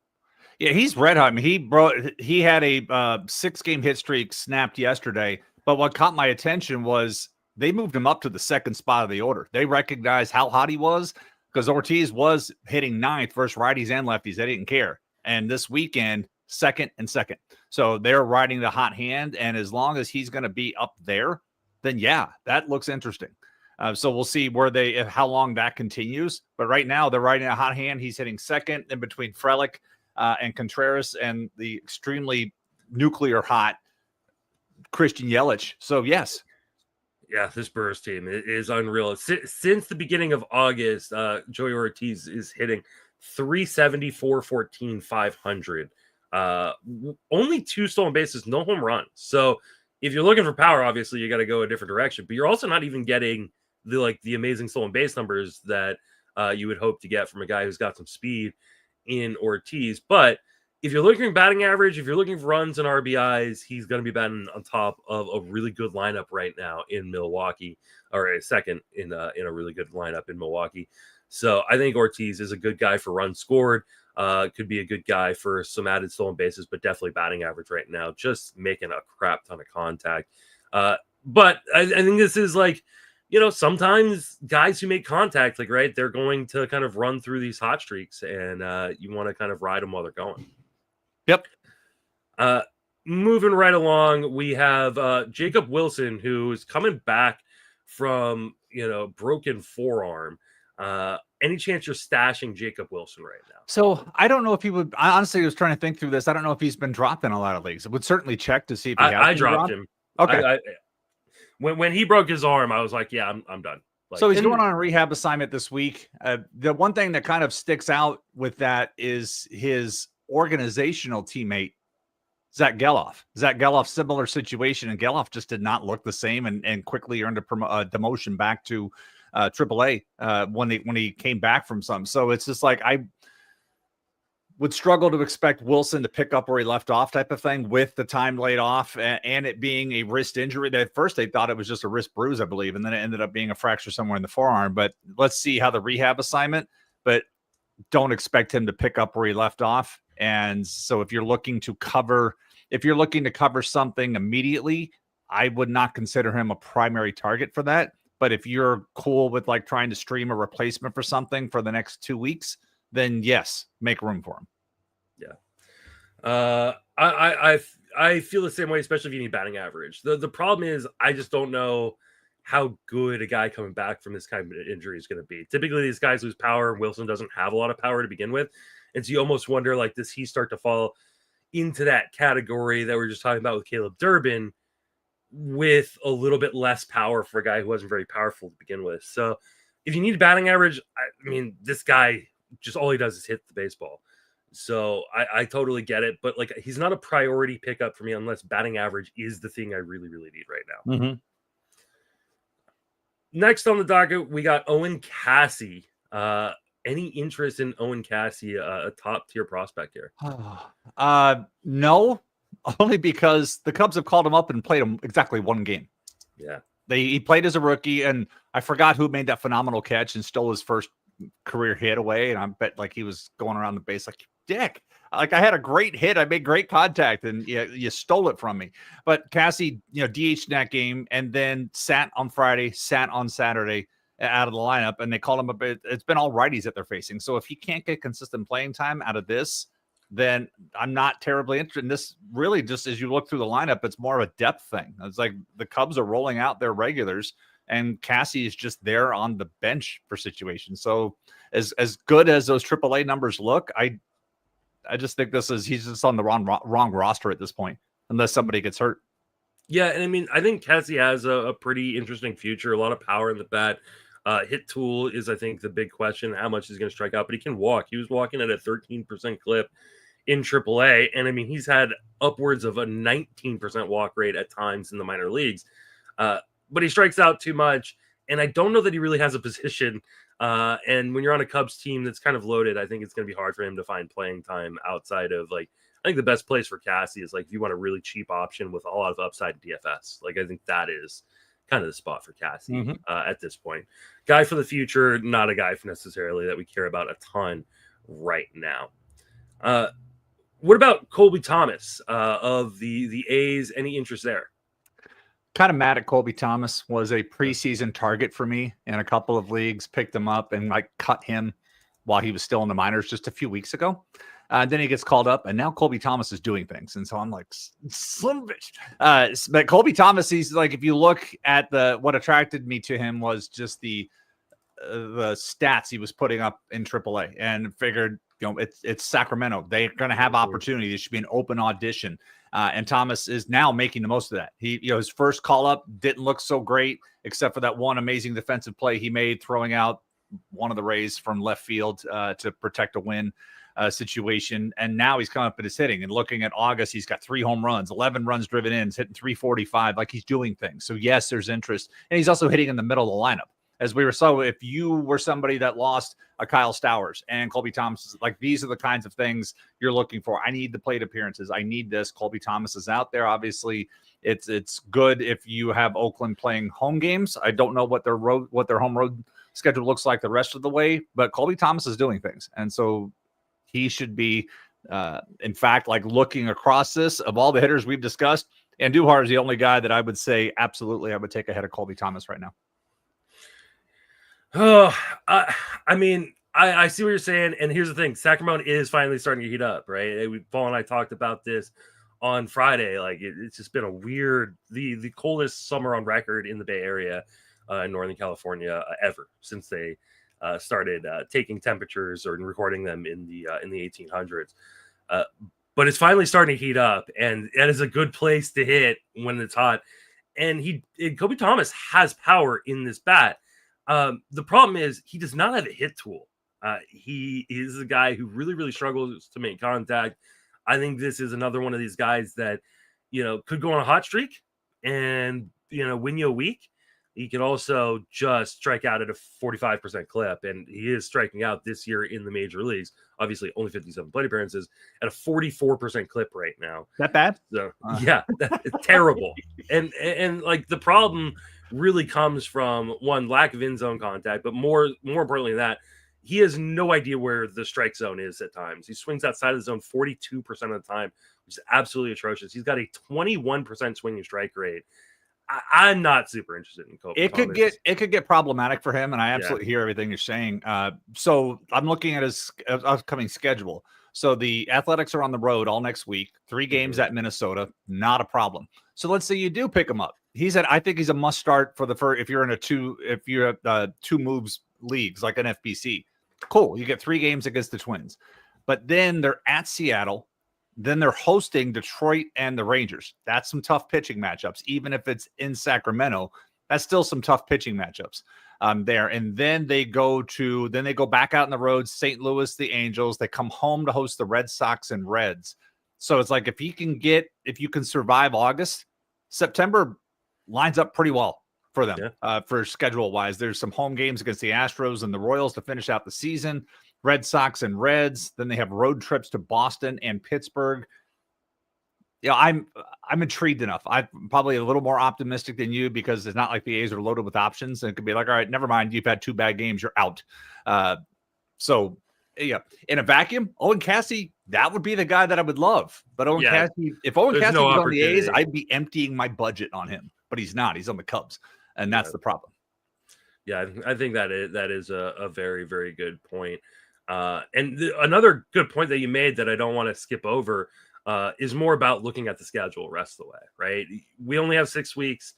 Yeah, he's red hot. I mean, he had a 6-game hit streak snapped yesterday, but what caught my attention was they moved him up to the 2nd spot of the order. They recognized how hot he was because Ortiz was hitting 9th versus righties and lefties. They didn't care. And this weekend, 2nd and 2nd. So they're riding the hot hand, and as long as he's going to be up there, then yeah, that looks interesting. So we'll see how long that continues. But right now, they're riding a hot hand. He's hitting 2nd in between Fraley and Contreras and the extremely nuclear hot Christian Yelich. So yes. Yeah, this Brewers team is unreal. Since the beginning of August, Joey Ortiz is hitting 370, 414, 500. Only 2 stolen bases, no home runs. So if you're looking for power, obviously you got to go a different direction, but you're also not even getting the amazing stolen base numbers that you would hope to get from a guy who's got some speed in Ortiz. But if you're looking for batting average, if you're looking for runs and RBIs, he's going to be batting on top of a really good lineup right now in Milwaukee, or a second in a really good lineup in Milwaukee. So I think Ortiz is a good guy for runs scored. Could be a good guy for some added stolen bases, but definitely batting average right now, just making a crap ton of contact. But I think this is like, sometimes guys who make contact, like, right, they're going to kind of run through these hot streaks, and you want to kind of ride them while they're going. Yep. Moving right along, we have Jacob Wilson, who is coming back from, broken forearm. Any chance you're stashing Jacob Wilson right now? So I don't know if he would. I honestly was trying to think through this. I don't know if he's been dropped in a lot of leagues. I would certainly check to see if he has I been dropped him. Okay. When he broke his arm, I was like, yeah, I'm done. Like, so he's going on a rehab assignment this week. The one thing that kind of sticks out with that is his organizational teammate, Zach Geloff. Zach Geloff, similar situation, and Geloff just did not look the same and quickly earned a demotion back to AAA when he came back from some. So it's just like I would struggle to expect Wilson to pick up where he left off type of thing with the time laid off and it being a wrist injury. At first they thought it was just a wrist bruise, I believe, and then it ended up being a fracture somewhere in the forearm. But let's see how the rehab assignment, but don't expect him to pick up where he left off. And so if you're looking to cover something immediately, I would not consider him a primary target for that. But if you're cool with like trying to stream a replacement for something for the next 2 weeks, then yes, make room for him. Yeah. I feel the same way, especially if you need batting average. The problem is I just don't know how good a guy coming back from this kind of injury is going to be. Typically these guys lose power. Wilson doesn't have a lot of power to begin with. And so you almost wonder, like, does he start to fall into that category that we were just talking about with Caleb Durbin with a little bit less power for a guy who wasn't very powerful to begin with? So if you need batting average, I mean, this guy just all he does is hit the baseball. So I totally get it. But like, he's not a priority pickup for me unless batting average is the thing I really, really need right now. Mm-hmm. Next on the docket, we got Owen Cassie. Any interest in Owen Cassie, a top tier prospect here? No, only because the Cubs have called him up and played him exactly one game. Yeah. He played as a rookie, and I forgot who made that phenomenal catch and stole his first career hit away. And I bet like he was going around the base like, dick. Like I had a great hit. I made great contact and you stole it from me. But Cassie, DH'd that game and then sat on Friday, sat on Saturday out of the lineup, and they called him up. It's been all righties that they're facing. So if he can't get consistent playing time out of this, then I'm not terribly interested in this. Really, just as you look through the lineup, it's more of a depth thing. It's like the Cubs are rolling out their regulars, and Cassie is just there on the bench for situations. So as good as those AAA numbers look, I just think he's just on the wrong roster at this point, unless somebody gets hurt. Yeah, and I mean, I think Cassie has a pretty interesting future, a lot of power in the bat. Hit tool is, I think, the big question, how much he's going to strike out, but he can walk. He was walking at a 13% clip in AAA, and I mean, he's had upwards of a 19% walk rate at times in the minor leagues, but he strikes out too much, and I don't know that he really has a position, and when you're on a Cubs team that's kind of loaded, I think it's going to be hard for him to find playing time outside of, like, I think the best place for Cassie is, like, if you want a really cheap option with a lot of upside DFS. Like, I think that is kind of the spot for Cassie at this point. Guy for the future, not a guy for necessarily that we care about a ton right now. What about Colby Thomas of the A's? Any interest there? Kind of mad at Colby Thomas. Was a preseason target for me in a couple of leagues. Picked him up and like cut him while he was still in the minors just a few weeks ago. Then he gets called up, and now Colby Thomas is doing things. And so I'm like, son of a bitch. But Colby Thomas, he's like, if you look at what attracted me to him was just the stats he was putting up in AAA, and figured, it's Sacramento. They're going to have opportunity. There should be an open audition. And Thomas is now making the most of that. He, his first call up didn't look so great, except for that one amazing defensive play he made, throwing out one of the Rays from left field to protect a win situation. And now he's coming up at his hitting, and looking at August, he's got 3 home runs, 11 runs driven in, he's hitting 345. Like, he's doing things. So yes, there's interest, and he's also hitting in the middle of the lineup. As we were, so if you were somebody that lost a Kyle Stowers and Colby Thomas, like, these are the kinds of things you're looking for. I need the plate appearances. I need this. Colby Thomas is out there. Obviously, it's good if you have Oakland playing home games. I don't know what their home road schedule looks like the rest of the way, but Colby Thomas is doing things. And so he should be, in fact, like looking across this of all the hitters we've discussed, Andujar is the only guy that I would say absolutely I would take ahead of Colby Thomas right now. Oh, I mean, I see what you're saying. And here's the thing. Sacramento is finally starting to heat up, right? Paul and I talked about this on Friday. Like it's just been a weird, the coldest summer on record in the Bay Area in Northern California ever since they started taking temperatures or recording them in the 1800s. But it's finally starting to heat up, and that is a good place to hit when it's hot. And Colby Thomas has power in this bat. The problem is he does not have a hit tool. He is a guy who really, really struggles to make contact. I think this is another one of these guys that, could go on a hot streak and, win you a week. He can also just strike out at a 45% clip, and he is striking out this year in the major leagues. Obviously, only 57 plate appearances at a 44% clip right now. That bad? So, yeah, it's terrible. And like the problem really comes from one, lack of in zone contact, but more importantly than that, he has no idea where the strike zone is at times. He swings outside of the zone 42% of the time, which is absolutely atrocious. He's got a 21% swinging strike rate. I'm not super interested in Colby Thomas. It could get problematic for him, and I absolutely hear everything you're saying. So I'm looking at his upcoming schedule. So the Athletics are on the road all next week, 3 games at Minnesota, not a problem. So let's say you do pick him up. I think he's a must start for the first if you're in two moves leagues like an FBC. Cool, you get 3 games against the Twins, but then they're at Seattle. Then they're hosting Detroit and the Rangers. That's some tough pitching matchups. Even if it's in Sacramento, that's still some tough pitching matchups there. And then they go back out on the road, St. Louis, the Angels. They come home to host the Red Sox and Reds. So it's like if you can survive August, September lines up pretty well for them for schedule wise. There's some home games against the Astros and the Royals to finish out the season. Red Sox and Reds. Then they have road trips to Boston and Pittsburgh. I'm intrigued enough. I'm probably a little more optimistic than you because it's not like the A's are loaded with options. And it could be like, all right, never mind. You've had 2 bad games. You're out. So in a vacuum, Owen Cassie, that would be the guy that I would love. But if Owen Cassie was on the A's, I'd be emptying my budget on him. But he's not. He's on the Cubs. And that's the problem. Yeah, I think that is a very, very good point. Another good point that you made that I don't want to skip over is more about looking at the schedule rest of the way, right? We only have 6 weeks.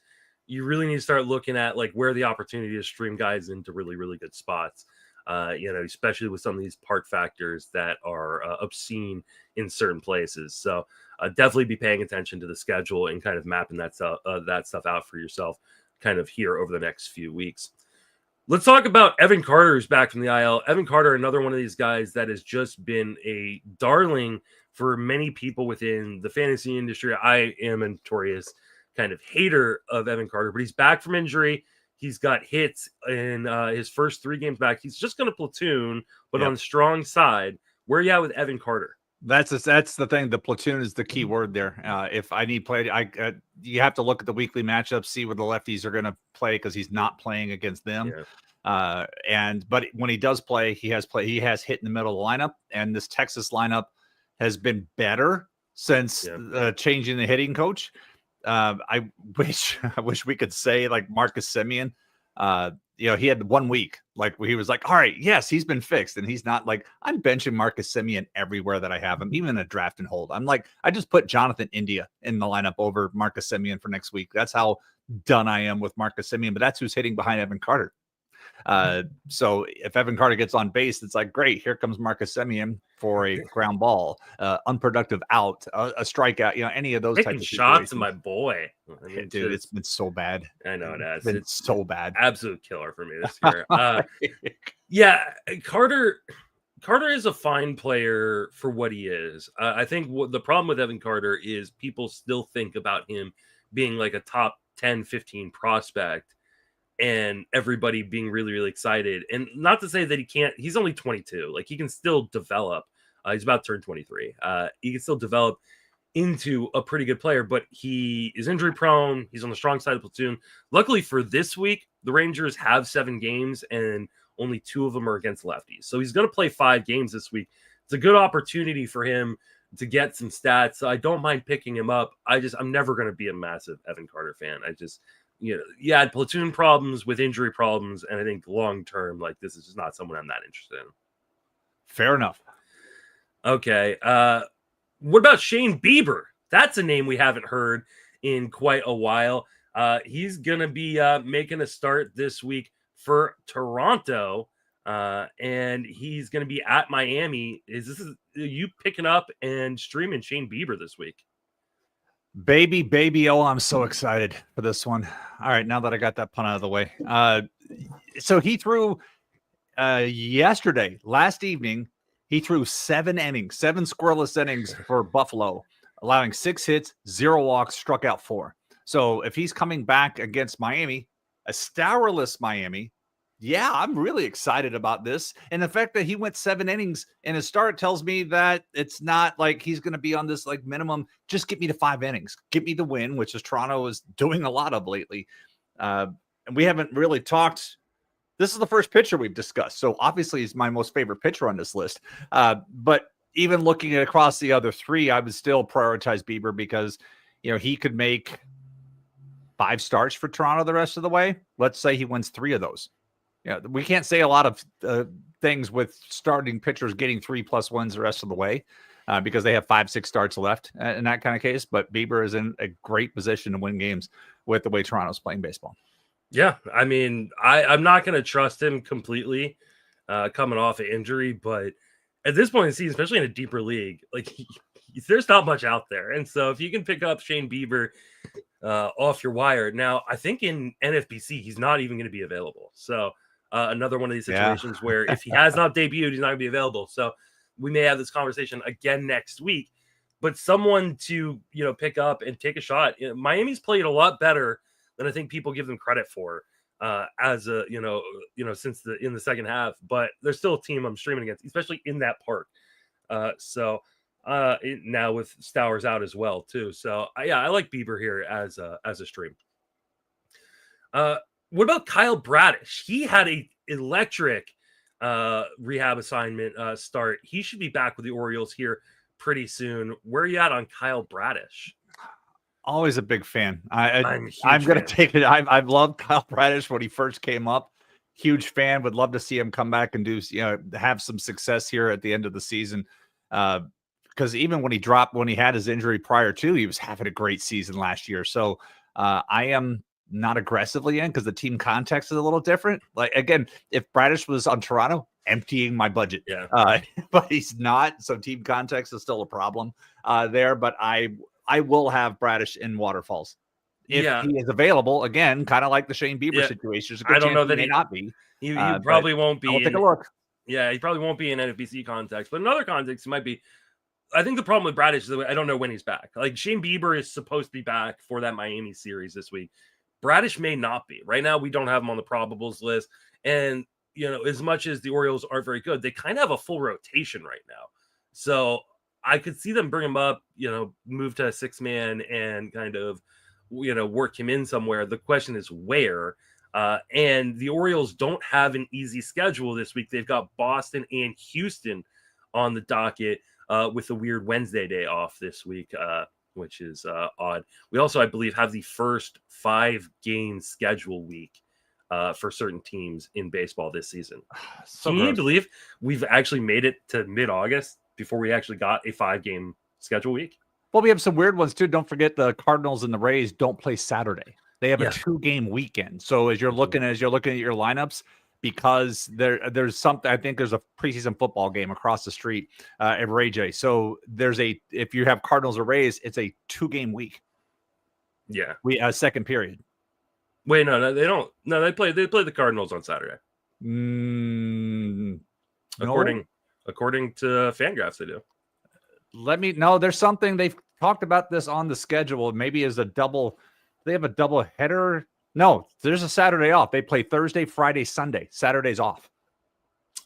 You really need to start looking at like where the opportunity to stream guys into really, really good spots, especially with some of these part factors that are obscene in certain places. So definitely be paying attention to the schedule and kind of mapping that stuff out for yourself kind of here over the next few weeks. Let's talk about Evan Carter, who's back from the IL. Evan Carter, another one of these guys that has just been a darling for many people within the fantasy industry. I am a notorious kind of hater of Evan Carter, but he's back from injury. He's got hits in his first 3 games back. He's just going to platoon, but on the strong side. Where are you at with Evan Carter? That's the thing. The platoon is the key word there. If I need play, you have to look at the weekly matchups, see where the lefties are going to play because he's not playing against them. Yeah. But when he does play, he has hit in the middle of the lineup, and this Texas lineup has been better since changing the hitting coach. I wish we could say like Marcus Semien. He had 1 week like where he was like, all right, yes, he's been fixed. And he's not like, I'm benching Marcus Semien everywhere that I have him, even in a draft and hold. I'm like, I just put Jonathan India in the lineup over Marcus Semien for next week. That's how done I am with Marcus Semien, but that's who's hitting behind Evan Carter. So if Evan Carter gets on base, it's like, great, here comes Marcus Semien for a ground ball, unproductive out, a strikeout, any of those taking types of shots at my boy. I mean, dude, it's been so bad. I know it has. It's so bad. Absolute killer for me this year. Carter is a fine player for what he is. I think the problem with Evan Carter is people still think about him being like a top 10, 15 prospect. And everybody being really, really excited. And not to say that he can't, he's only 22. Like he can still develop. He's about to turn 23. He can still develop. into a pretty good player, but he is injury prone. He's on the strong side of the platoon. Luckily for this week, the Rangers have 7 games and only 2 of them are against lefties. So he's going to play 5 games this week. It's a good opportunity for him to get some stats. So I don't mind picking him up. I'm never going to be a massive Evan Carter fan. He had platoon problems with injury problems. And I think long-term, like this is just not someone I'm that interested in. Fair enough. Okay. What about Shane Bieber? That's a name we haven't heard in quite a while. He's going to be making a start this week for Toronto, and he's going to be at Miami. Are you picking up and streaming Shane Bieber this week? Baby. Oh, I'm so excited for this one. All right, now that I got that pun out of the way. So he threw last evening, he threw 7 scoreless innings for Buffalo, allowing 6 hits, 0 walks, struck out 4. So if he's coming back against Miami, a Stowerless Miami, yeah, I'm really excited about this. And the fact that he went 7 innings in his start tells me that it's not like he's going to be on this like minimum. Just get me to 5 innings. Get me the win, which is Toronto is doing a lot of lately. And we haven't really talked. This is the first pitcher we've discussed. So obviously he's my most favorite pitcher on this list. But even looking at across the other 3, I would still prioritize Bieber because, he could make 5 starts for Toronto the rest of the way. Let's say he wins 3 of those. We can't say a lot of things with starting pitchers getting 3+ wins the rest of the way because they have 5-6 starts left in that kind of case. But Bieber is in a great position to win games with the way Toronto's playing baseball. Yeah, I mean, I'm not going to trust him completely coming off an injury, but at this point in the season, especially in a deeper league, like there's not much out there. And so if you can pick up Shane Bieber off your wire, now I think in NFBC, he's not even going to be available. So another one of these situations where if he has not debuted, he's not going to be available. So we may have this conversation again next week, but someone to, pick up and take a shot. Miami's played a lot better than I think people give them credit for as a, since in the second half, but there's still a team I'm streaming against, especially in that park. Now with Stowers out as well too. So I like Bieber here as a stream. What about Kyle Bradish? He had a electric rehab assignment start. He should be back with the Orioles here pretty soon. Where are you at on Kyle Bradish? Always a big fan. I'm going to take it. I've loved Kyle Bradish when he first came up. Huge fan. Would love to see him come back and have some success here at the end of the season. Because even when he had his injury prior to, he was having a great season last year. So I am not aggressively in because the team context is a little different. Like again, if Bradish was on Toronto, emptying my budget. Yeah. But he's not. So team context is still a problem there. But I will have Bradish in Waterfalls if he is available. Again, kind of like the Shane Bieber situation. I don't know that he may not be. He probably won't be. I'll take a look. Yeah, he probably won't be in NFBC context, but in other contexts, he might be. I think the problem with Bradish is that I don't know when he's back. Like Shane Bieber is supposed to be back for that Miami series this week. Bradish may not be. Right now, we don't have him on the probables list. And, as much as the Orioles aren't very good, they kind of have a full rotation right now. So I could see them bring him up, move to a 6-man and kind of, work him in somewhere. The question is where. And the Orioles don't have an easy schedule this week. They've got Boston and Houston on the docket with a weird Wednesday day off this week, which is odd. We also, I believe, have the first 5-game schedule week for certain teams in baseball this season. Can you believe we've actually made it to mid-August before we actually got a 5-game schedule week? Well, we have some weird ones too. Don't forget the Cardinals and the Rays don't play Saturday. They have a 2-game weekend. So as you're looking at your lineups, because there's something, I think there's a preseason football game across the street at Ray J. So if you have Cardinals or Rays, it's a 2-game week. Yeah. Second period. Wait, no, they don't. No, they play the Cardinals on Saturday. According to Fangraphs, they do. There's something they've talked about this on the schedule. Maybe as a double, they have a double header. No, there's a Saturday off. They play Thursday, Friday, Sunday. Saturday's off.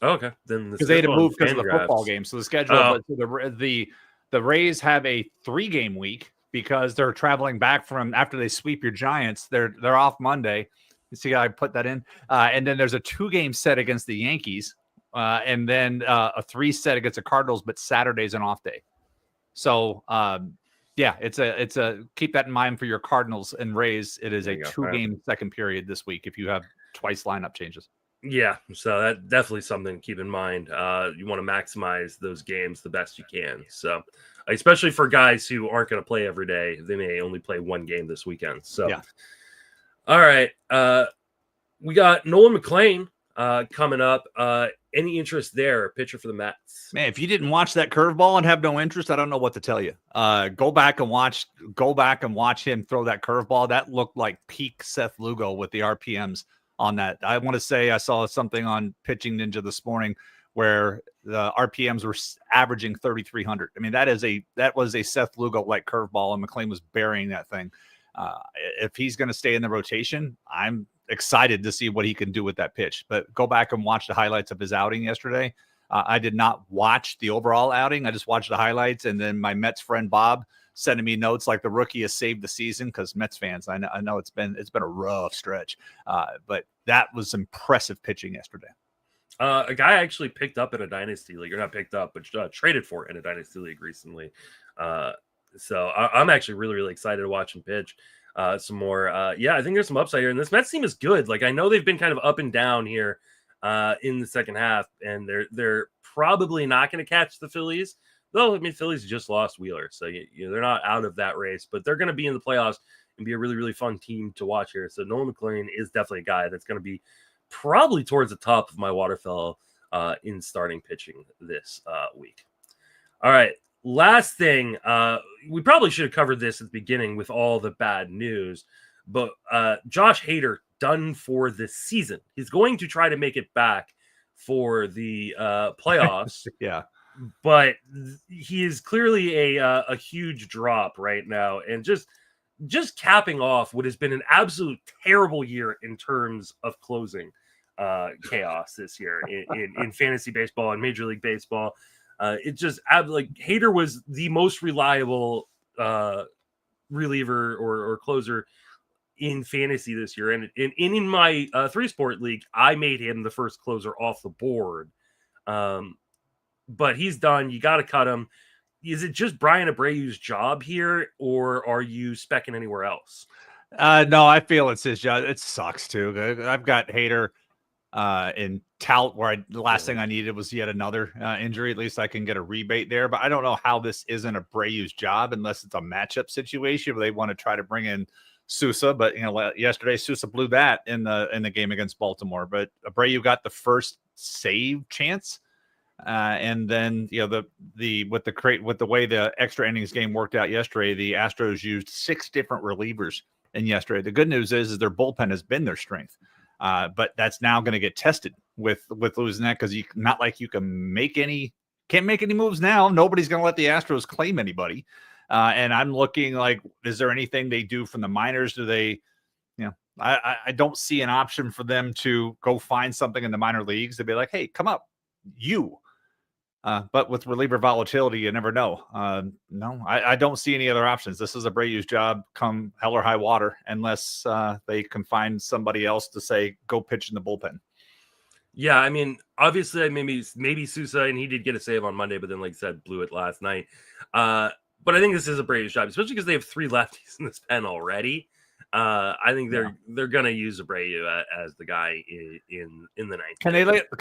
Oh, okay. Then because they had to move because of the football game. So the schedule, the The Rays have a 3-game week because they're traveling back from after they sweep your Giants. They're off Monday. You see how I put that in? And then there's a 2-game set against the Yankees, and then a 3 set against the Cardinals, but Saturday's an off day. So yeah, it's a keep that in mind for your Cardinals and Rays. It is a 2-game second period this week if you have twice lineup changes. Yeah, so that's definitely something to keep in mind. You want to maximize those games the best you can. So, especially for guys who aren't going to play every day, they may only play 1 game this weekend. So, yeah. All right, we got Nolan McLean coming up. Any interest there? Pitcher for the Mets. Man, if you didn't watch that curveball and have no interest, I don't know what to tell you. Go back and watch him throw that curveball. That looked like peak Seth Lugo with the RPMs on that. I want to say I saw something on Pitching Ninja this morning where the RPMs were averaging 3,300. I mean, that was a Seth Lugo like curveball, and McLean was burying that thing. If he's going to stay in the rotation, I'm excited to see what he can do with that pitch. But go back and watch the highlights of his outing yesterday. I did not watch the overall outing. I just watched the highlights, and then my Mets friend Bob sending me notes like the rookie has saved the season, because Mets fans, I know it's been a rough stretch, but that was impressive pitching yesterday. A guy I actually picked up in a dynasty league, or not picked up, but traded for in a dynasty league recently. So I'm actually really, really excited to watch him pitch some more. Yeah, I think there's some upside here, and this Mets team is good. Like, I know they've been kind of up and down here in the second half, and they're probably not going to catch the Phillies. Though, I mean, Phillies just lost Wheeler, so they're not out of that race, but they're going to be in the playoffs and be a really, really fun team to watch here. So Nolan McLean is definitely a guy that's going to be probably towards the top of my waterfowl in starting pitching this week. All right, last thing. We probably should have covered this at the beginning with all the bad news, but Josh Hader done for this season. He's going to try to make it back for the playoffs. Yeah. But he is clearly a huge drop right now, and just capping off what has been an absolute terrible year in terms of closing chaos this year in fantasy baseball and Major League Baseball. It just like Hader was the most reliable reliever or closer in fantasy this year, and in my 3-sport league, I made him the first closer off the board. But he's done. You got to cut him. Is it just Bryan Abreu's job here, or are you specking anywhere else? No, I feel it's his job. It sucks too. I've got Hader in tout, where the last thing I needed was yet another injury. At least I can get a rebate there. But I don't know how this isn't Abreu's job, unless it's a matchup situation where they want to try to bring in Sousa. But yesterday Sousa blew that in the game against Baltimore. But Abreu got the first save chance. And then with the way the extra innings game worked out yesterday, the Astros used 6 different relievers in yesterday. The good news is their bullpen has been their strength, but that's now going to get tested with losing that, because you can't make any moves now. Nobody's going to let the Astros claim anybody, and I'm looking like, is there anything they do from the minors? Do they? I don't see an option for them to go find something in the minor leagues to be like, hey, come up, you. But with reliever volatility, you never know. No, I don't see any other options. This is Abreu's job come hell or high water, unless they can find somebody else to say, go pitch in the bullpen. Yeah, I mean, obviously, maybe Sousa, and he did get a save on Monday, but then, like I said, blew it last night. But I think this is Abreu's job, especially because they have 3 lefties in this pen already. I think they're gonna use Abreu as the guy in the 9th. Can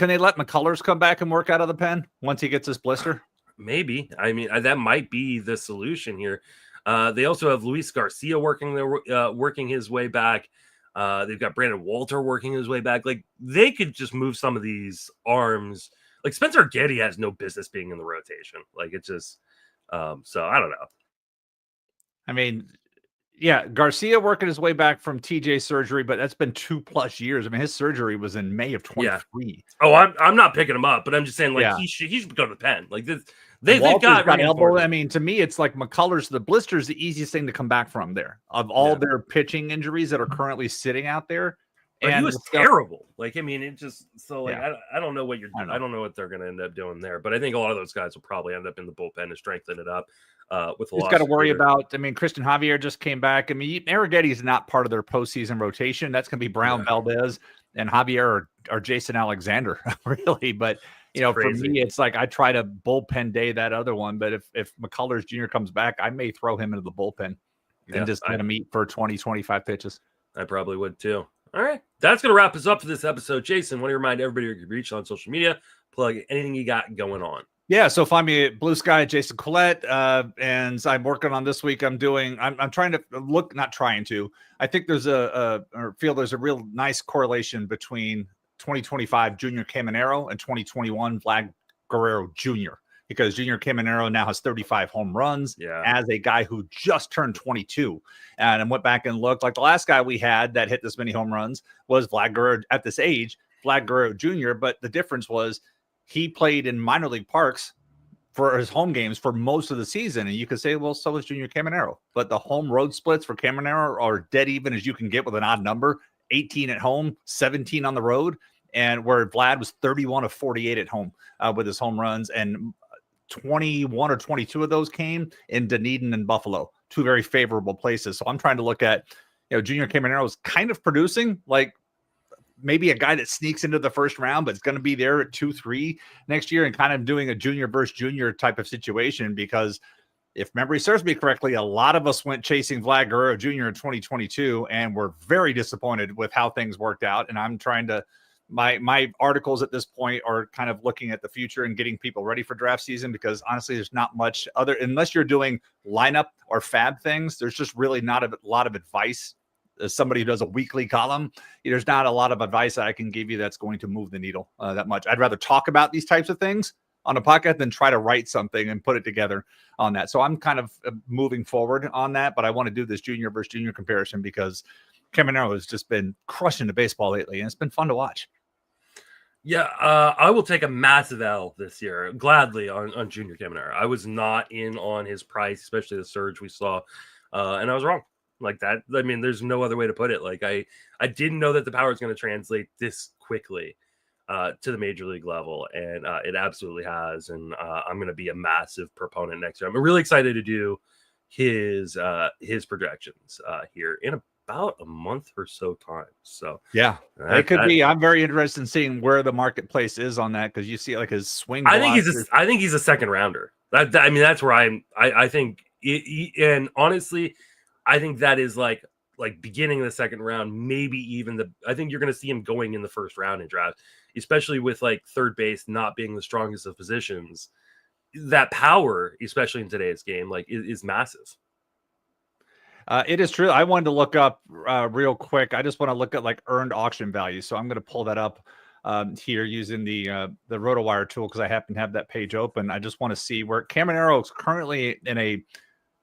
they let McCullers come back and work out of the pen once he gets his blister? Maybe. I mean, that might be the solution here. They also have Luis Garcia working his way back. They've got Brandon Walter working his way back. Like, they could just move some of these arms. Like, Spencer Getty has no business being in the rotation. Like, it's just so I don't know. I mean, yeah, Garcia working his way back from TJ surgery, but that's been 2+ years. I mean, his surgery was in May of 23. Yeah. Oh, I'm not picking him up, but I'm just saying, like, he should go to the pen. Like, they've got elbow. I mean, to me, it's like McCullers. The blister's the easiest thing to come back from there. Of all their pitching injuries that are currently sitting out there, But he was terrible. Like, I mean, it just so like I don't know what I don't know what they're going to end up doing there. But I think a lot of those guys will probably end up in the bullpen to strengthen it up. With a lot. Got to worry about. I mean, Christian Javier just came back. I mean, Arrighetti is not part of their postseason rotation. That's going to be Brown Valdez and Javier or Jason Alexander, really. But for me, it's like I try to bullpen day that other one. But if McCullers Jr. comes back, I may throw him into the bullpen and just let him eat for 20, 25 pitches. I probably would too. All right. That's going to wrap us up for this episode. Jason, want to remind everybody you can reach on social media, plug anything you got going on. Yeah, so find me at Blue Sky, Jason Collette, and I'm working on this week. I'm trying to I think there's there's a real nice correlation between 2025 Junior Caminero and 2021 Vlad Guerrero Jr. because Junior Caminero now has 35 home runs as a guy who just turned 22. And I went back and looked, like the last guy we had that hit this many home runs was Vlad Guerrero at this age, Vlad Guerrero Jr., but the difference was he played in minor league parks for his home games for most of the season. And you could say, well, so was Junior Caminero. But the home road splits for Caminero are dead even as you can get with an odd number, 18 at home, 17 on the road. And where Vlad was 31 of 48 at home with his home runs. And 21 or 22 of those came in Dunedin and Buffalo, two very favorable places. So I'm trying to look at, Junior Caminero is kind of producing like maybe a guy that sneaks into the first round, but it's going to be there at 2-3 next year and kind of doing a junior versus junior type of situation. Because if memory serves me correctly, a lot of us went chasing Vlad Guerrero Jr. in 2022 and we're very disappointed with how things worked out. And I'm trying to, my articles at this point are kind of looking at the future and getting people ready for draft season, because honestly, there's not much other, unless you're doing lineup or FAAB things, there's just really not a lot of advice. As somebody who does a weekly column, there's not a lot of advice that I can give you that's going to move the needle that much. I'd rather talk about these types of things on a podcast than try to write something and put it together on that. So I'm kind of moving forward on that, but I want to do this junior versus junior comparison because Caminero has just been crushing the baseball lately, and it's been fun to watch. Yeah, I will take a massive L this year, gladly, on Junior Caminero. I was not in on his price, especially the surge we saw, and I was wrong. Like that, I mean, there's no other way to put it. Like I didn't know that the power is going to translate this quickly to the major league level, and it absolutely has. And I'm going to be a massive proponent next year. I'm really excited to do his projections here in about a month or so time. So yeah, it could be. I'm very interested in seeing where the marketplace is on that, because you see like his swing. I think he's a second rounder. I mean, that's where I think and honestly, I think that is like beginning of the second round, maybe even I think you're going to see him going in the first round in draft, especially with like third base not being the strongest of positions. That power, especially in today's game, like is massive. It is true. I wanted to look up real quick. I just want to look at like earned auction value. So I'm going to pull that up here using the RotoWire tool, because I happen to have that page open. I just want to see where Caminero is currently in a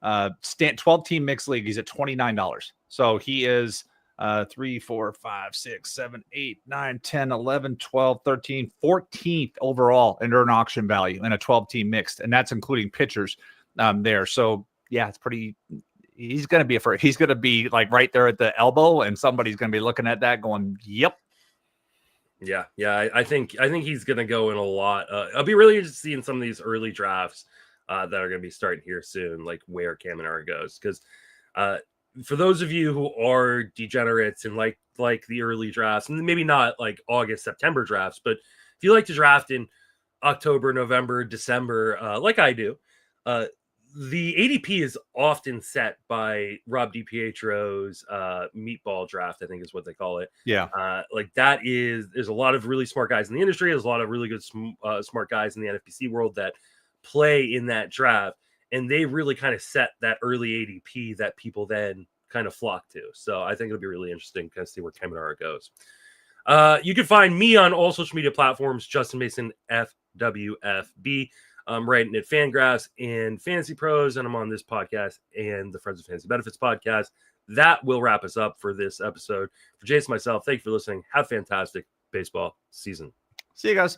12-team mixed league. He's at $29. So he is 3, 4, 5, 6, 7, 8, 9, 10, 11, 12, 13, 14th overall in earned auction value in a 12-team mixed. And that's including pitchers there. So yeah, it's pretty. He's going to be like right there at the elbow, and somebody's going to be looking at that going, yep. Yeah. I think he's going to go in a lot. I'll be really interested to see in some of these early drafts that are going to be starting here soon, like where Caminero goes. Because for those of you who are degenerates and like the early drafts, and maybe not like August, September drafts, but if you like to draft in October, November, December, like I do, the ADP is often set by Rob DiPietro's meatball draft, I think is what they call it. Yeah. Like there's a lot of really smart guys in the industry. There's a lot of really good smart guys in the NFBC world that play in that draft, and they really kind of set that early ADP that people then kind of flock to. So I think it'll be really interesting to see where Caminero goes. You can find me on all social media platforms, Justin Mason FWFB. I'm writing at Fangraphs and Fantasy Pros, and I'm on this podcast and the Friends of Fantasy Benefits podcast. That will wrap us up for this episode. For Jason, myself, thank you for listening. Have a fantastic baseball season. See you guys.